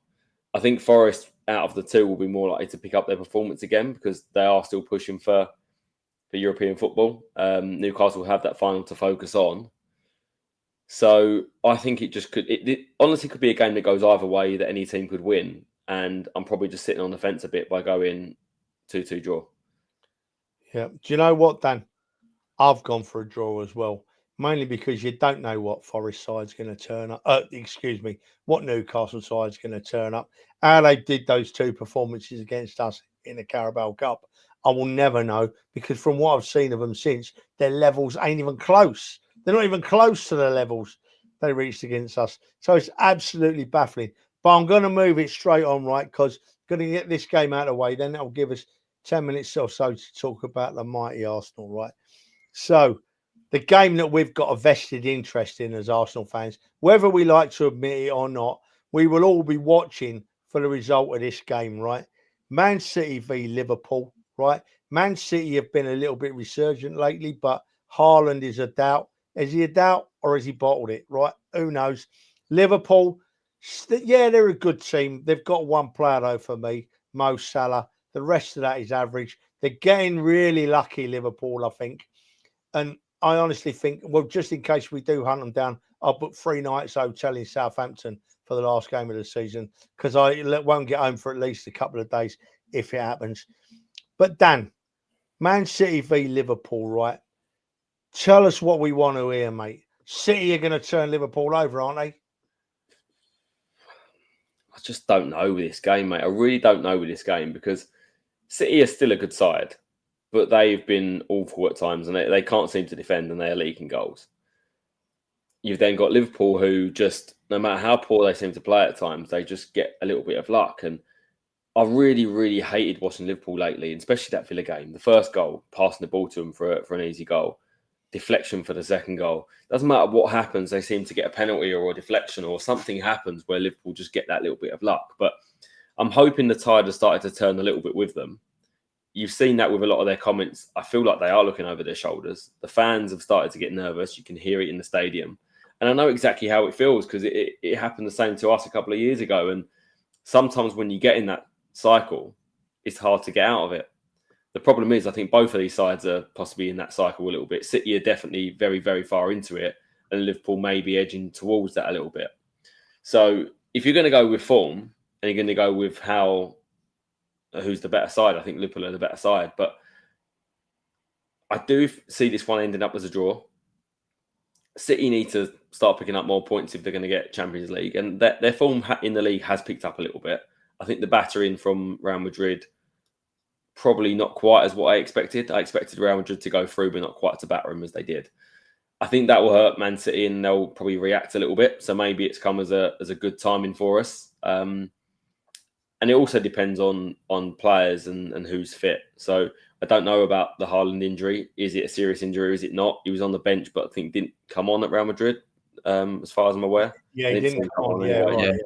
I think Forest, out of the two, will be more likely to pick up their performance again because they are still pushing for European football. Newcastle will have that final to focus on. So I think it honestly could be a game that goes either way, that any team could win. And I'm probably just sitting on the fence a bit by going 2-2 draw. Yeah. Do you know what, Dan? I've gone for a draw as well. mainly because you don't know what Forest side's going to turn up. What Newcastle side's going to turn up. How they did those 2 performances against us in the Carabao Cup, I will never know, because from what I've seen of them since, their levels ain't even close. They're not even close to the levels they reached against us. So it's absolutely baffling. But I'm going to move it straight on, right? Because I'm going to get this game out of the way. Then that'll give us 10 minutes or so to talk about the mighty Arsenal, right? So the game that we've got a vested interest in as Arsenal fans, whether we like to admit it or not, we will all be watching for the result of this game, right? Man City v Liverpool, right? Man City have been a little bit resurgent lately, but Haaland is a doubt. Is he a doubt or has he bottled it, right? Who knows? Liverpool, yeah, they're a good team. They've got one player, though, for me, Mo Salah. The rest of that is average. They're getting really lucky, Liverpool, I think. And I honestly think, well, just in case we do hunt them down, I'll book 3 nights hotel in Southampton for the last game of the season, because I won't get home for at least a couple of days if it happens. But Dan, Man City v Liverpool, right? Tell us what we want to hear, mate. City are going to turn Liverpool over, aren't they? I just don't know with this game, mate. I really don't know with this game, because City are still a good side, but they've been awful at times, and they can't seem to defend, and they're leaking goals. You've then got Liverpool, who just, no matter how poor they seem to play at times, they just get a little bit of luck. And I really, really hated watching Liverpool lately, and especially that Villa game. The first goal, passing the ball to them for an easy goal. Deflection for the second goal. Doesn't matter what happens, they seem to get a penalty or a deflection, or something happens where Liverpool just get that little bit of luck. But I'm hoping the tide has started to turn a little bit with them. You've seen that with a lot of their comments. I feel like they are looking over their shoulders. The fans have started to get nervous. You can hear it in the stadium. And I know exactly how it feels, because it happened the same to us a couple of years ago. And sometimes when you get in that cycle, it's hard to get out of it. The problem is, I think both of these sides are possibly in that cycle a little bit. City are definitely very, very far into it, and Liverpool may be edging towards that a little bit. So if you're going to go with form, and you're going to go with who's the better side, I think Liverpool are the better side. But I do see this one ending up as a draw. City need to start picking up more points if they're going to get Champions League, and their form in the league has picked up a little bit. I think the battering from Real Madrid, probably not quite as what I expected. I expected Real Madrid to go through, but not quite to batter them as they did. I think that will hurt Man City, and they'll probably react a little bit. So maybe it's come as a good timing for us. And it also depends on players and who's fit. So I don't know about the Haaland injury. Is it a serious injury or is it not? He was on the bench, but I think didn't come on at Real Madrid, as far as I'm aware. Yeah, he didn't come on. Yeah, anyway.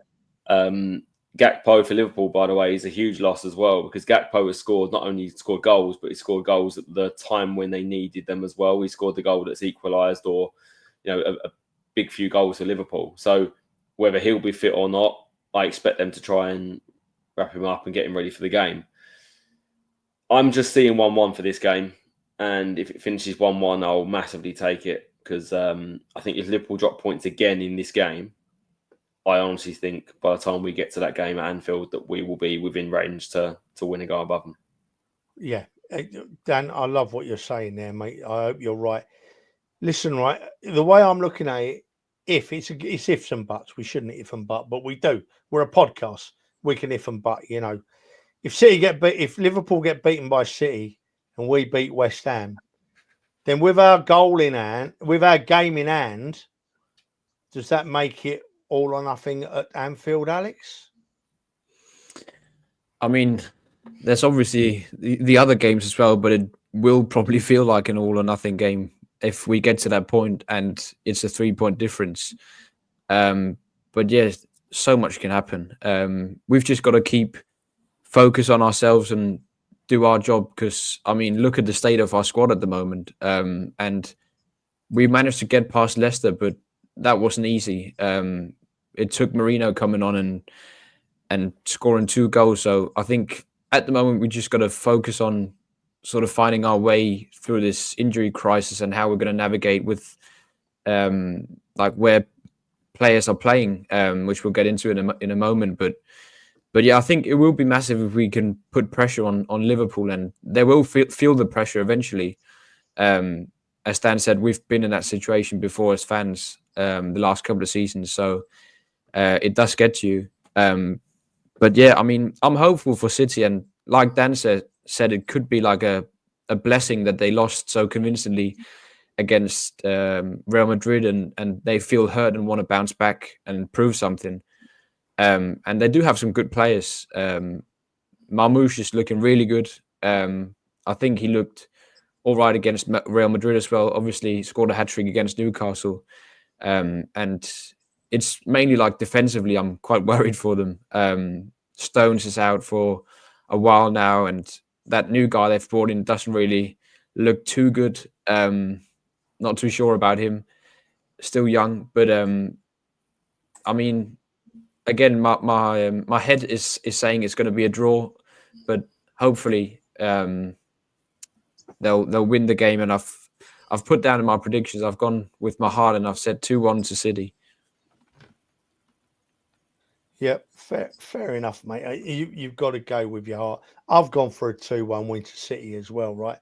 right. Gakpo for Liverpool, by the way, is a huge loss as well, because Gakpo has scored, not only scored goals, but he scored goals at the time when they needed them as well. He scored the goal that's equalised, or a big few goals for Liverpool. So whether he'll be fit or not, I expect them to try and wrap him up and get him ready for the game. I'm just seeing 1-1 for this game, and if it finishes 1-1, I'll massively take it, because I think if Liverpool drop points again in this game, I honestly think by the time we get to that game at Anfield that we will be within range to win and go above them. Yeah, Dan, I love what you're saying there, mate. I hope you're right. Listen, right, the way I'm looking at it, it's ifs and buts. We shouldn't if and but we do. We're a podcast. We can if and but. If Liverpool get beaten by City and we beat West Ham, then with our goal in hand, with our game in hand, does that make it all or nothing at Anfield, Alex? I mean, there's obviously the other games as well, but it will probably feel like an all or nothing game if we get to that point and it's a 3-point difference. But yeah, so much can happen. We've just got to keep focus on ourselves and do our job, because, I mean, look at the state of our squad at the moment. And we managed to get past Leicester, but that wasn't easy. It took Marino coming on and scoring 2 goals. So I think at the moment we just got to focus on sort of finding our way through this injury crisis and how we're going to navigate with like where players are playing, which we'll get into in a moment. But yeah, I think it will be massive if we can put pressure on Liverpool, and they will feel the pressure eventually. And as Dan said, we've been in that situation before as fans the last couple of seasons, so it does get to you. But yeah, I mean, I'm hopeful for City, and like Dan said it could be like a blessing that they lost so convincingly against Real Madrid, and they feel hurt and want to bounce back and prove something. And they do have some good players. Marmoush is looking really good. I think he looked all right against Real Madrid as well. Obviously, he scored a hat-trick against Newcastle. And it's mainly like defensively, I'm quite worried for them. Stones is out for a while now, and that new guy they've brought in doesn't really look too good. Not too sure about him. Still young, but I mean, again, my head is saying it's going to be a draw, but hopefully they'll win the game. And I've put down in my predictions, I've gone with my heart, and I've said 2-1 to City. Yeah, fair enough, mate. You've got to go with your heart. I've gone for a 2-1 win to City as well, right?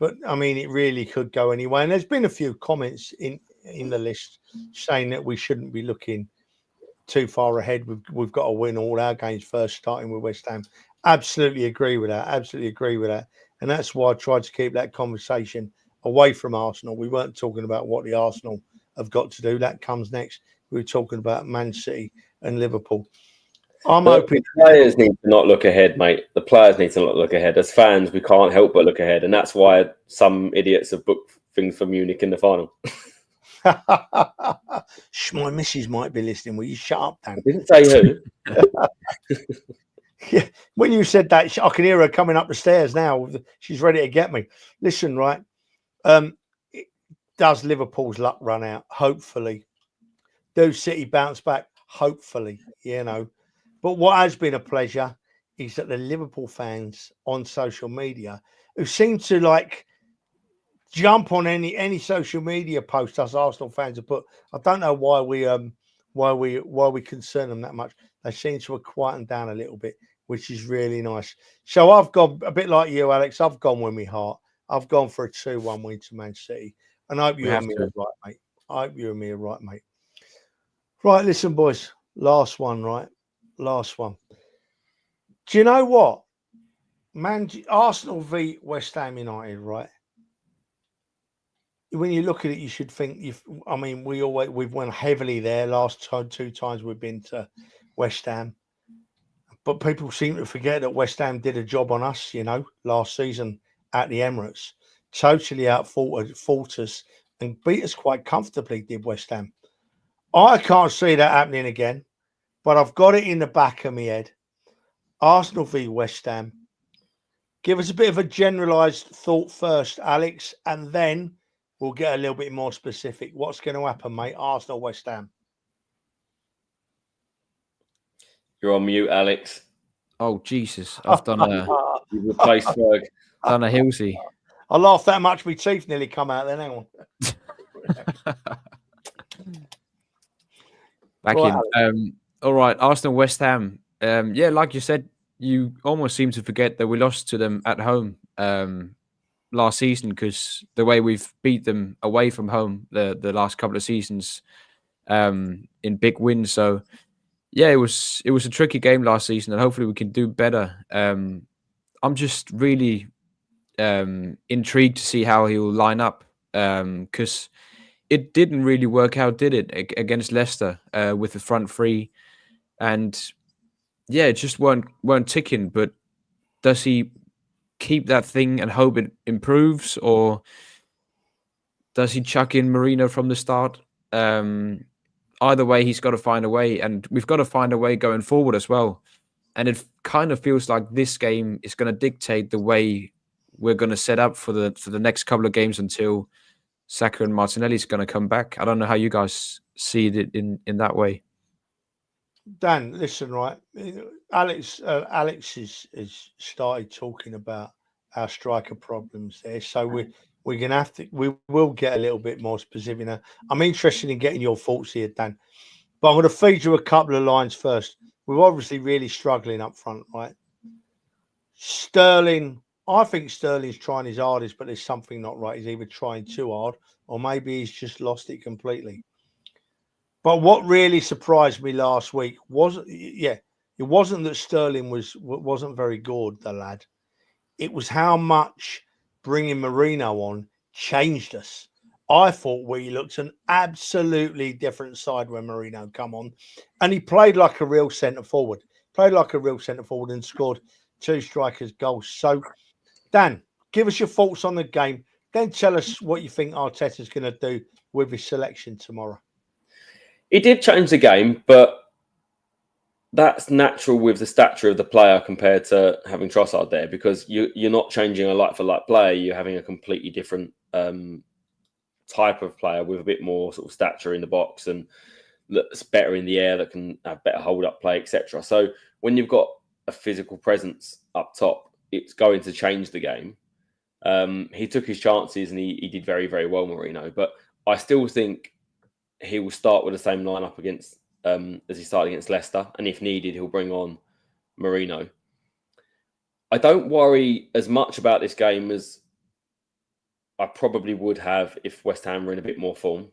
But I mean, it really could go anyway. And there's been a few comments in the list saying that we shouldn't be looking too far ahead. We've got to win all our games first, starting with West Ham. Absolutely agree with that. Absolutely agree with that. And that's why I tried to keep that conversation away from Arsenal. We weren't talking about what the Arsenal have got to do. That comes next. We were talking about Man City and Liverpool. I'm hoping the players need to not look ahead, mate. The players need to not look ahead. As fans, we can't help but look ahead, and that's why some idiots have booked things for Munich in the final. My missus might be listening. Will you shut up, Dan? I didn't say who. Yeah, when you said that, I can hear her coming up the stairs now. She's ready to get me. Listen, right? Does Liverpool's luck run out? Hopefully. Do City bounce back? Hopefully, you know. But what has been a pleasure is that the Liverpool fans on social media who seem to like jump on any social media post us Arsenal fans have put. I don't know why we concern them that much. They seem to have quietened down a little bit, which is really nice. So I've gone a bit like you, Alex. I've gone with my heart. I've gone for a 2-1 win to Man City. And I hope you and me are right, mate. I hope you and me are right, mate. Right, listen, boys. Last one, right? Last one. Do you know what? Arsenal v West Ham United, right? When you look at it, you should think. We've won heavily there. Last 2 times we've been to West Ham, but people seem to forget that West Ham did a job on us. You know, last season at the Emirates, totally outfought us and beat us quite comfortably. Did West Ham? I can't see that happening again, but I've got it in the back of my head. Arsenal v West Ham. Give us a bit of a generalised thought first, Alex, and then we'll get a little bit more specific. What's going to happen, mate? Arsenal, West Ham. You're on mute, Alex. Oh, Jesus. I've done You've replaced Ferg. Done a Hilsey. I laughed that much, my teeth nearly come out then. Hang on. Back Right, in. All right, Arsenal, West Ham. Yeah, like you said, you almost seem to forget that we lost to them at home last season, because the way we've beat them away from home the last couple of seasons in big wins. So yeah, it was a tricky game last season, and hopefully we can do better. I'm just really intrigued to see how he will line up, because it didn't really work out, did it, against Leicester with the front three, and yeah, it just weren't ticking. But does he keep that thing and hope it improves, or does he chuck in Marino from the start? Either way, he's got to find a way, and we've got to find a way going forward as well. And it kind of feels like this game is going to dictate the way we're going to set up for the next couple of games until Saka and Martinelli is going to come back. I don't know how you guys see it in that way. Dan, listen, right? Alex has started talking about our striker problems there, so we're gonna have to. We will get a little bit more specific now. I'm interested in getting your thoughts here, Dan, but I'm going to feed you a couple of lines first. We're obviously really struggling up front, right? Sterling, I think Sterling's trying his hardest, but there's something not right. He's either trying too hard or maybe he's just lost it completely. But what really surprised me last week it wasn't that Sterling wasn't very good, the lad. It was how much bringing Marino on changed us. I thought we looked an absolutely different side when Marino come on, and he played like a real centre forward. And scored 2 strikers' goals. So, Dan, give us your thoughts on the game. Then tell us what you think Arteta's going to do with his selection tomorrow. He did change the game, but that's natural with the stature of the player compared to having Trossard there, because you're not changing a like-for-like player. You're having a completely different type of player with a bit more sort of stature in the box and that's better in the air, that can have better hold-up play, etc. So when you've got a physical presence up top, it's going to change the game. He took his chances and he did very, very well, Marino. But I still think he will start with the same lineup against as he started against Leicester, and if needed, he'll bring on Marino. I don't worry as much about this game as I probably would have if West Ham were in a bit more form.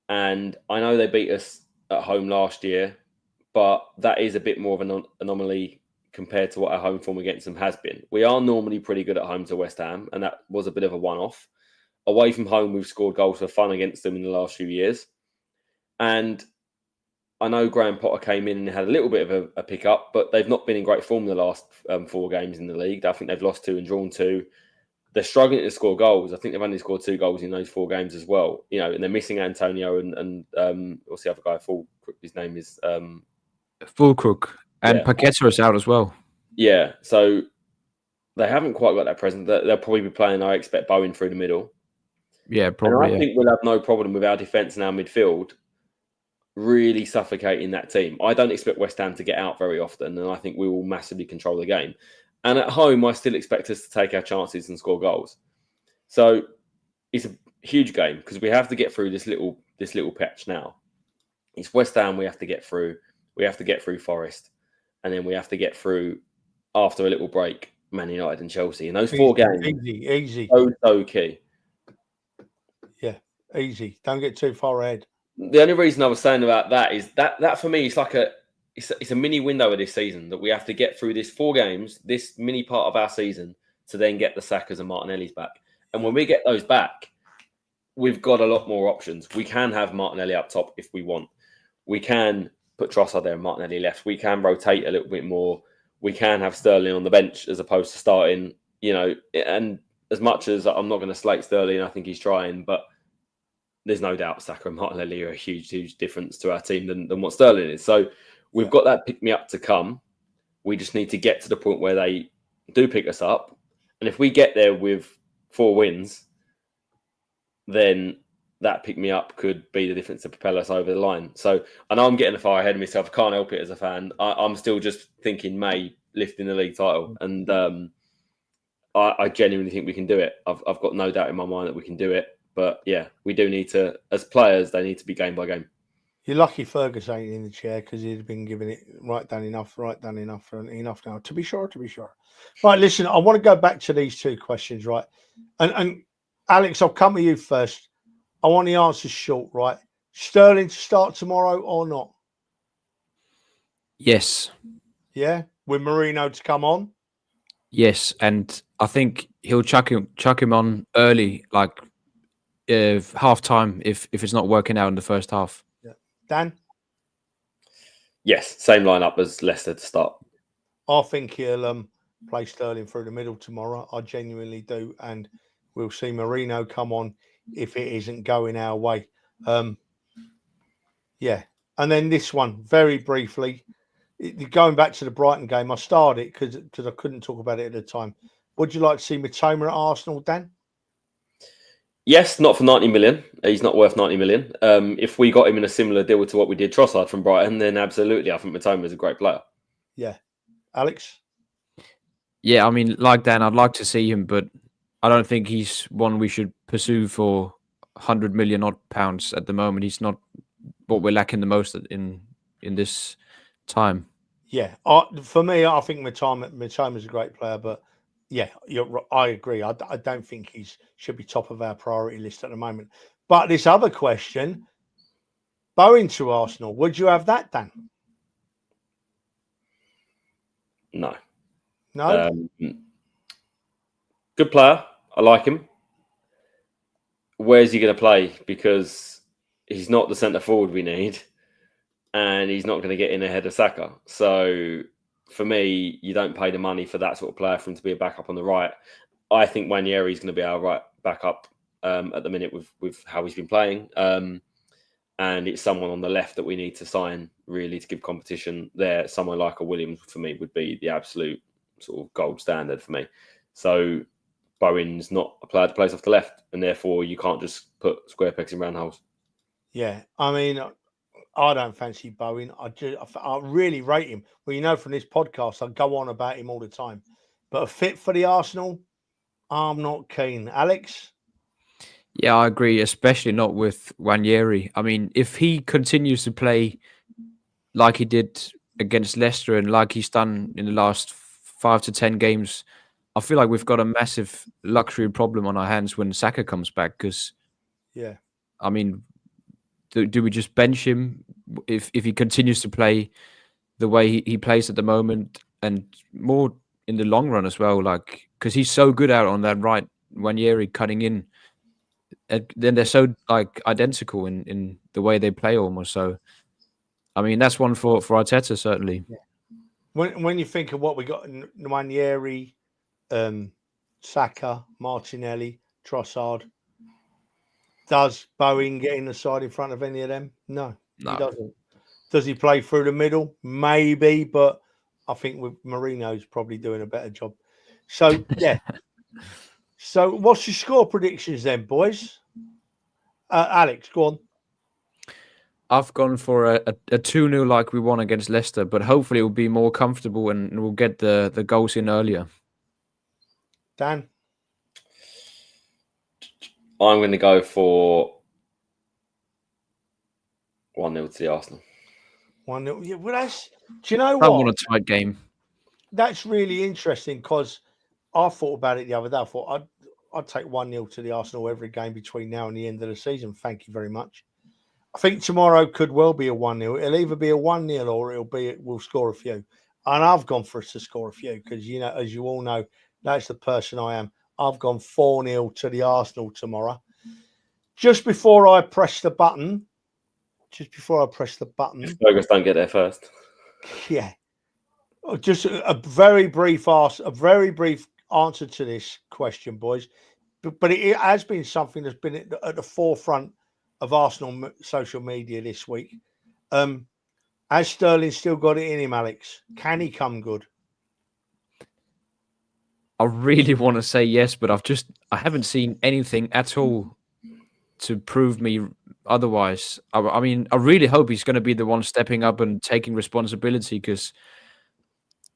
And I know they beat us at home last year, but that is a bit more of an anomaly compared to what our home form against them has been. We are normally pretty good at home to West Ham, and that was a bit of a one-off. Away from home, we've scored goals for fun against them in the last few years. And I know Graham Potter came in and had a little bit of a pick-up, but they've not been in great form the last 4 games in the league. I think they've lost 2 and drawn 2. They're struggling to score goals. I think they've only scored 2 goals in those 4 games as well. You know, and they're missing Antonio and what's the other guy? His name is Fulcrook. And Paqueta is out as well. Yeah, so they haven't quite got that presence. They'll probably be playing, I expect, Bowen through the middle. Yeah, probably. And I think we'll have no problem with our defence and our midfield really suffocating that team. I don't expect West Ham to get out very often, and I think we will massively control the game. And at home, I still expect us to take our chances and score goals. So it's a huge game because we have to get through this little patch now. It's West Ham we have to get through. We have to get through Forest, and then we have to get through, after a little break, Man United and Chelsea. And those 4 games, easy, so key. Yeah, easy. Don't get too far ahead. The only reason I was saying about that is that for me, it's like it's a mini window of this season that we have to get through this 4 games, this mini part of our season, to then get the Sakas and Martinelli's back. And when we get those back, we've got a lot more options. We can have Martinelli up top if we want. We can put Trossard there and Martinelli left. We can rotate a little bit more. We can have Sterling on the bench as opposed to starting, you know. And as much as I'm not going to slate Sterling, I think he's trying, but there's no doubt Saka and Martinelli are a huge, huge difference to our team than what Sterling is. So we've got that pick-me-up to come. We just need to get to the point where they do pick us up. And if we get there with 4 wins, then that pick-me-up could be the difference to propel us over the line. So I know I'm getting far ahead of myself. I can't help it as a fan. I'm still just thinking May lifting the league title. And I genuinely think we can do it. I've got no doubt in my mind that we can do it. But yeah, we do need to, as players, they need to be game by game. You're lucky Fergus ain't in the chair because he'd been giving it right down enough now. To be sure. Right, listen, I want to go back to these 2 questions, right? And Alex, I'll come to you first. I want the answers short, right? Sterling to start tomorrow or not? Yes. Yeah? With Marino to come on? Yes, and I think he'll chuck him on early, like half time if it's not working out in the first half. Yeah. Dan? Yes, same lineup as Leicester to start. I think he'll play Sterling through the middle tomorrow. I genuinely do, and we'll see Marino come on if it isn't going our way. Yeah, and then this one very briefly, going back to the Brighton game. I started it because I couldn't talk about it at the time. Would you like to see Mitoma at Arsenal, Dan? Yes, not for 90 million. He's not worth 90 million. If we got him in a similar deal to what we did Trossard from Brighton, then absolutely, I think Mitoma is a great player. Yeah. Alex? Yeah, I mean, like Dan, I'd like to see him, but I don't think he's one we should pursue for 100 million odd pounds at the moment. He's not what we're lacking the most in this time. Yeah. For me, I think Mitoma is a great player, but Yeah, I agree. I don't think he should be top of our priority list at the moment. But this other question, Bowen to Arsenal, would you have that, Dan? No. No? Good player. I like him. Where's he going to play? Because he's not the centre forward we need, and he's not going to get in ahead of Saka. So for me, you don't pay the money for that sort of player for him to be a backup on the right. I think Wanyeri is going to be our right backup at the minute with how he's been playing. And it's someone on the left that we need to sign really to give competition there. Someone like a Williams for me would be the absolute sort of gold standard for me. So Bowen's not a player that plays off the left, and therefore you can't just put square pegs in round holes. Yeah, I mean, I don't fancy Bowen. I really rate him. Well, you know, from this podcast, I go on about him all the time. But a fit for the Arsenal, I'm not keen. Alex? Yeah, I agree, especially not with Wanyeri. I mean, if he continues to play like he did against Leicester and like he's done in the last 5 to 10 games, I feel like we've got a massive luxury problem on our hands when Saka comes back. Because, Yeah, I mean, do we just bench him if he continues to play the way he plays at the moment, and more in the long run as well? Like, because he's so good out on that right, Wanyeri cutting in. And then they're so like identical in the way they play almost. So, I mean, that's one for Arteta certainly. yeah. When you think of what we got, Nwaneri, Saka, Martinelli, Trossard, does Bowen get in the side in front of any of them? No, he doesn't. Does he play through the middle? Maybe, but I think with Mourinho's probably doing a better job. So yeah. So what's your score predictions then, boys? Alex, go on. I've gone for a 2-0 like we won against Leicester, but hopefully it will be more comfortable and we'll get the goals in earlier. Dan? I'm going to go for 1-0 to the Arsenal. 1-0. Yeah, well, do you know I what? want a tight game. That's really interesting because I thought about it the other day. I thought I'd take 1-0 to the Arsenal every game between now and the end of the season. Thank you very much. I think tomorrow could well be a 1-0. It'll either be a 1-0 or we'll score a few. And I've gone for us to score a few because, you know, as you all know, that's the person I am. I've gone 4-0 to the Arsenal tomorrow. Just before I press the button, Fergus don't get there first. Yeah. Just a very brief answer to this question, boys. But it has been something that's been at the forefront of Arsenal social media this week. Has Sterling still got it in him, Alex? Can he come good? I really want to say yes, but I haven't seen anything at all to prove me otherwise. I mean, I really hope he's going to be the one stepping up and taking responsibility, because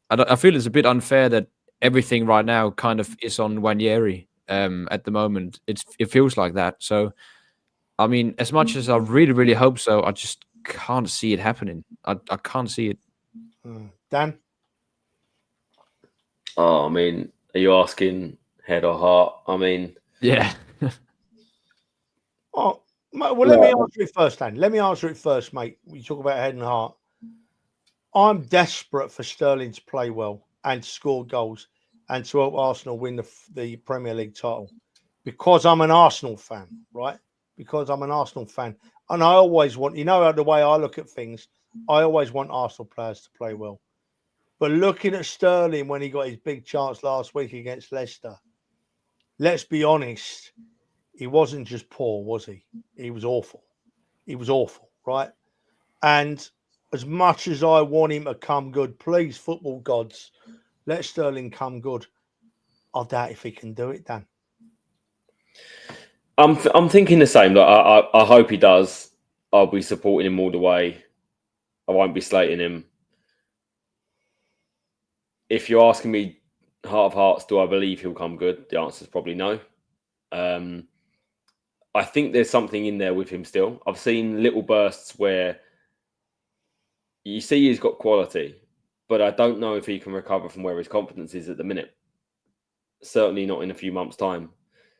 I feel it's a bit unfair that everything right now kind of is on Wanyeri at the moment. It feels like that. So, I mean, as much as I really, really hope so, I just can't see it happening. I can't see it. Dan? Oh, I mean, are you asking head or heart? I mean, yeah. Oh, well, let me answer it first, Dan. Let me answer it first, mate. We talk about head and heart. I'm desperate for Sterling to play well and to score goals and to help Arsenal win the Premier League title, because I'm an Arsenal fan, right? Because I'm an Arsenal fan. And I always want, you know, the way I look at things, I always want Arsenal players to play well. But looking at Sterling when he got his big chance last week against Leicester, let's be honest, he wasn't just poor, was he? He was awful. He was awful, right? And as much as I want him to come good, please, football gods, let Sterling come good. I doubt if he can do it, Dan. I'm thinking the same. Like, I hope he does. I'll be supporting him all the way. I won't be slating him. If you're asking me, heart of hearts, do I believe he'll come good? The answer is probably no. I think there's something in there with him still. I've seen little bursts where you see he's got quality, but I don't know if he can recover from where his confidence is at the minute. certainly not in a few months' time.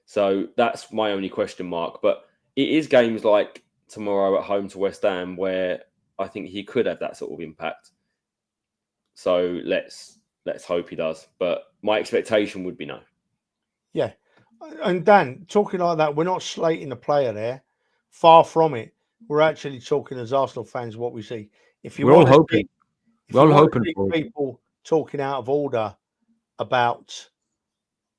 So that's my only question mark. But it is games like tomorrow at home to West Ham where I think he could have that sort of impact. So let's hope he does. But my expectation would be no. Yeah. And Dan, talking like that, we're not slating the player there. Far from it. We're actually talking as Arsenal fans what we see. If you We're all want to hoping. see, We're all hoping for it. people talking out of order about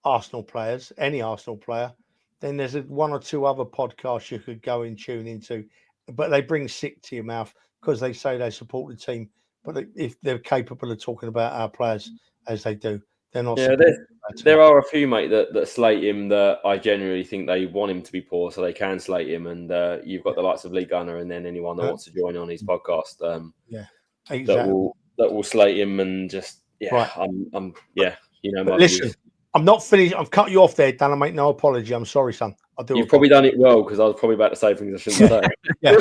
Arsenal players, any Arsenal player, then there's one or two other podcasts you could go and tune into, but they bring sick to your mouth because they say they support the team. But if they're capable of talking about our players as they do, they're not. Yeah, there are a few, mate, that slate him that I genuinely think they want him to be poor, so they can slate him. And you've got the likes of Lee Gunner, and then anyone that wants to join on his podcast, Exactly. that will slate him and just Right. I'm you know my Listen, views. I'm not finished. I've cut you off there, Dan. I make no apology. I'm sorry, son. I do. You've probably done it well because I was probably about to say things I shouldn't say. Yeah.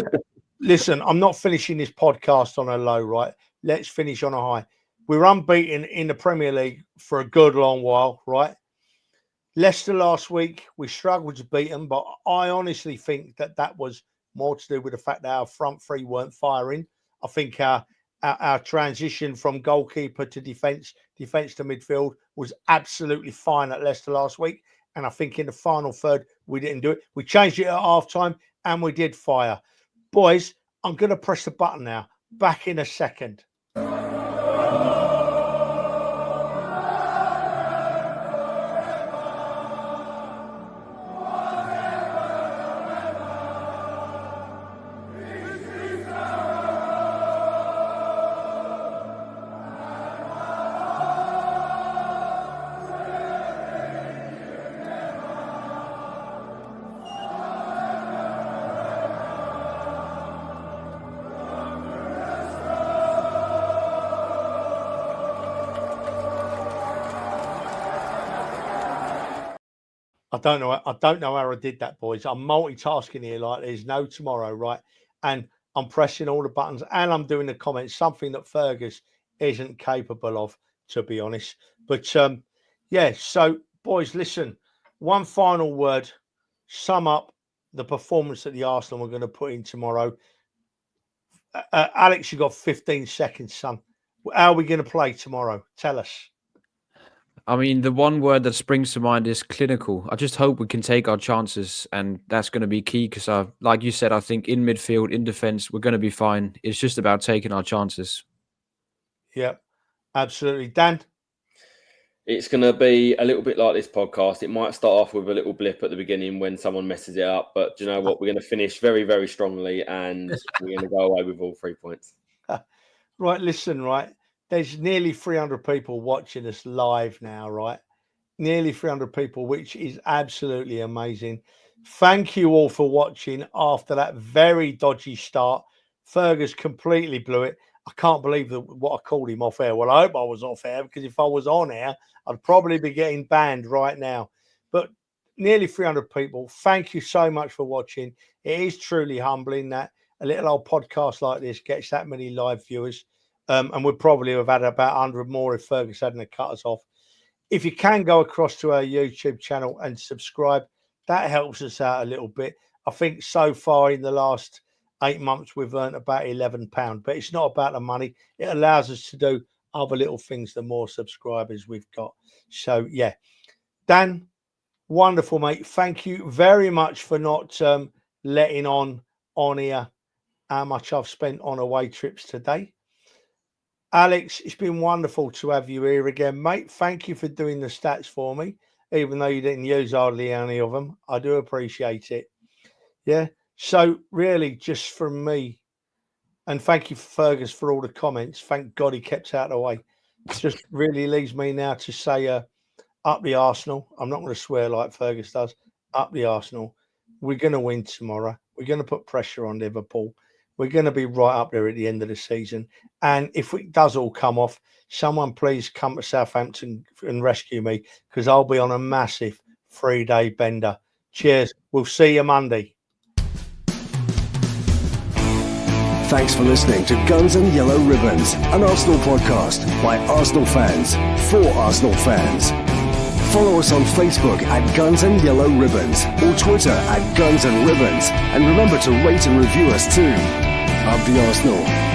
Listen, I'm not finishing this podcast on a low, right? Let's finish on a high. We're unbeaten in the Premier League for a good long while, right? Leicester last week, we struggled to beat them, but I honestly think that was more to do with the fact that our front three weren't firing. I think our transition from goalkeeper to defence to midfield was absolutely fine at Leicester last week. And I think in the final third, we didn't do it. We changed it at half-time and we did fire. Boys, I'm going to press the button now. Back in a second. I don't know how I did that, boys. I'm multitasking here like there's no tomorrow, right? And I'm pressing all the buttons and I'm doing the comments, something that Fergus isn't capable of, to be honest. But so boys, listen, one final word, sum up the performance that the Arsenal are going to put in tomorrow. Alex, you got 15 seconds, son. How are we going to play tomorrow? Tell us. I mean, the one word that springs to mind is clinical. I just hope we can take our chances, and that's going to be key because, like you said, I think in midfield, in defence, we're going to be fine. It's just about taking our chances. Yeah, absolutely. Dan? It's going to be a little bit like this podcast. It might start off with a little blip at the beginning when someone messes it up, but do you know what? We're going to finish very, very strongly, and we're going to go away with all 3 points. Right, listen, right. There's nearly 300 people watching us live now, right? Nearly 300 people, which is absolutely amazing. Thank you all for watching after that very dodgy start. Fergus completely blew it. I can't believe what I called him off air. Well, I hope I was off air because if I was on air, I'd probably be getting banned right now. But nearly 300 people. Thank you so much for watching. It is truly humbling that a little old podcast like this gets that many live viewers. And we'd probably have had about 100 more if Fergus hadn't cut us off. If you can go across to our YouTube channel and subscribe, that helps us out a little bit. I think so far in the last 8 months, we've earned about £11, but it's not about the money. It allows us to do other little things the more subscribers we've got. So, yeah. Dan, wonderful, mate. Thank you very much for not letting on here how much I've spent on away trips today. Alex, it's been wonderful to have you here again, mate. Thank you for doing the stats for me, even though you didn't use hardly any of them. I do appreciate it. Yeah. So really just from me, and thank you, Fergus, for all the comments. Thank God he kept out of the way. It just really leaves me now to say up the Arsenal. I'm not going to swear like Fergus does. Up the Arsenal. We're going to win tomorrow. We're going to put pressure on Liverpool. We're going to be right up there at the end of the season. And if it does all come off, someone please come to Southampton and rescue me because I'll be on a massive 3-day bender. Cheers. We'll see you Monday. Thanks for listening to Guns and Yellow Ribbons, an Arsenal podcast by Arsenal fans for Arsenal fans. Follow us on Facebook at Guns and Yellow Ribbons or Twitter at Guns and Ribbons. And remember to rate and review us too. Up the Arsenal.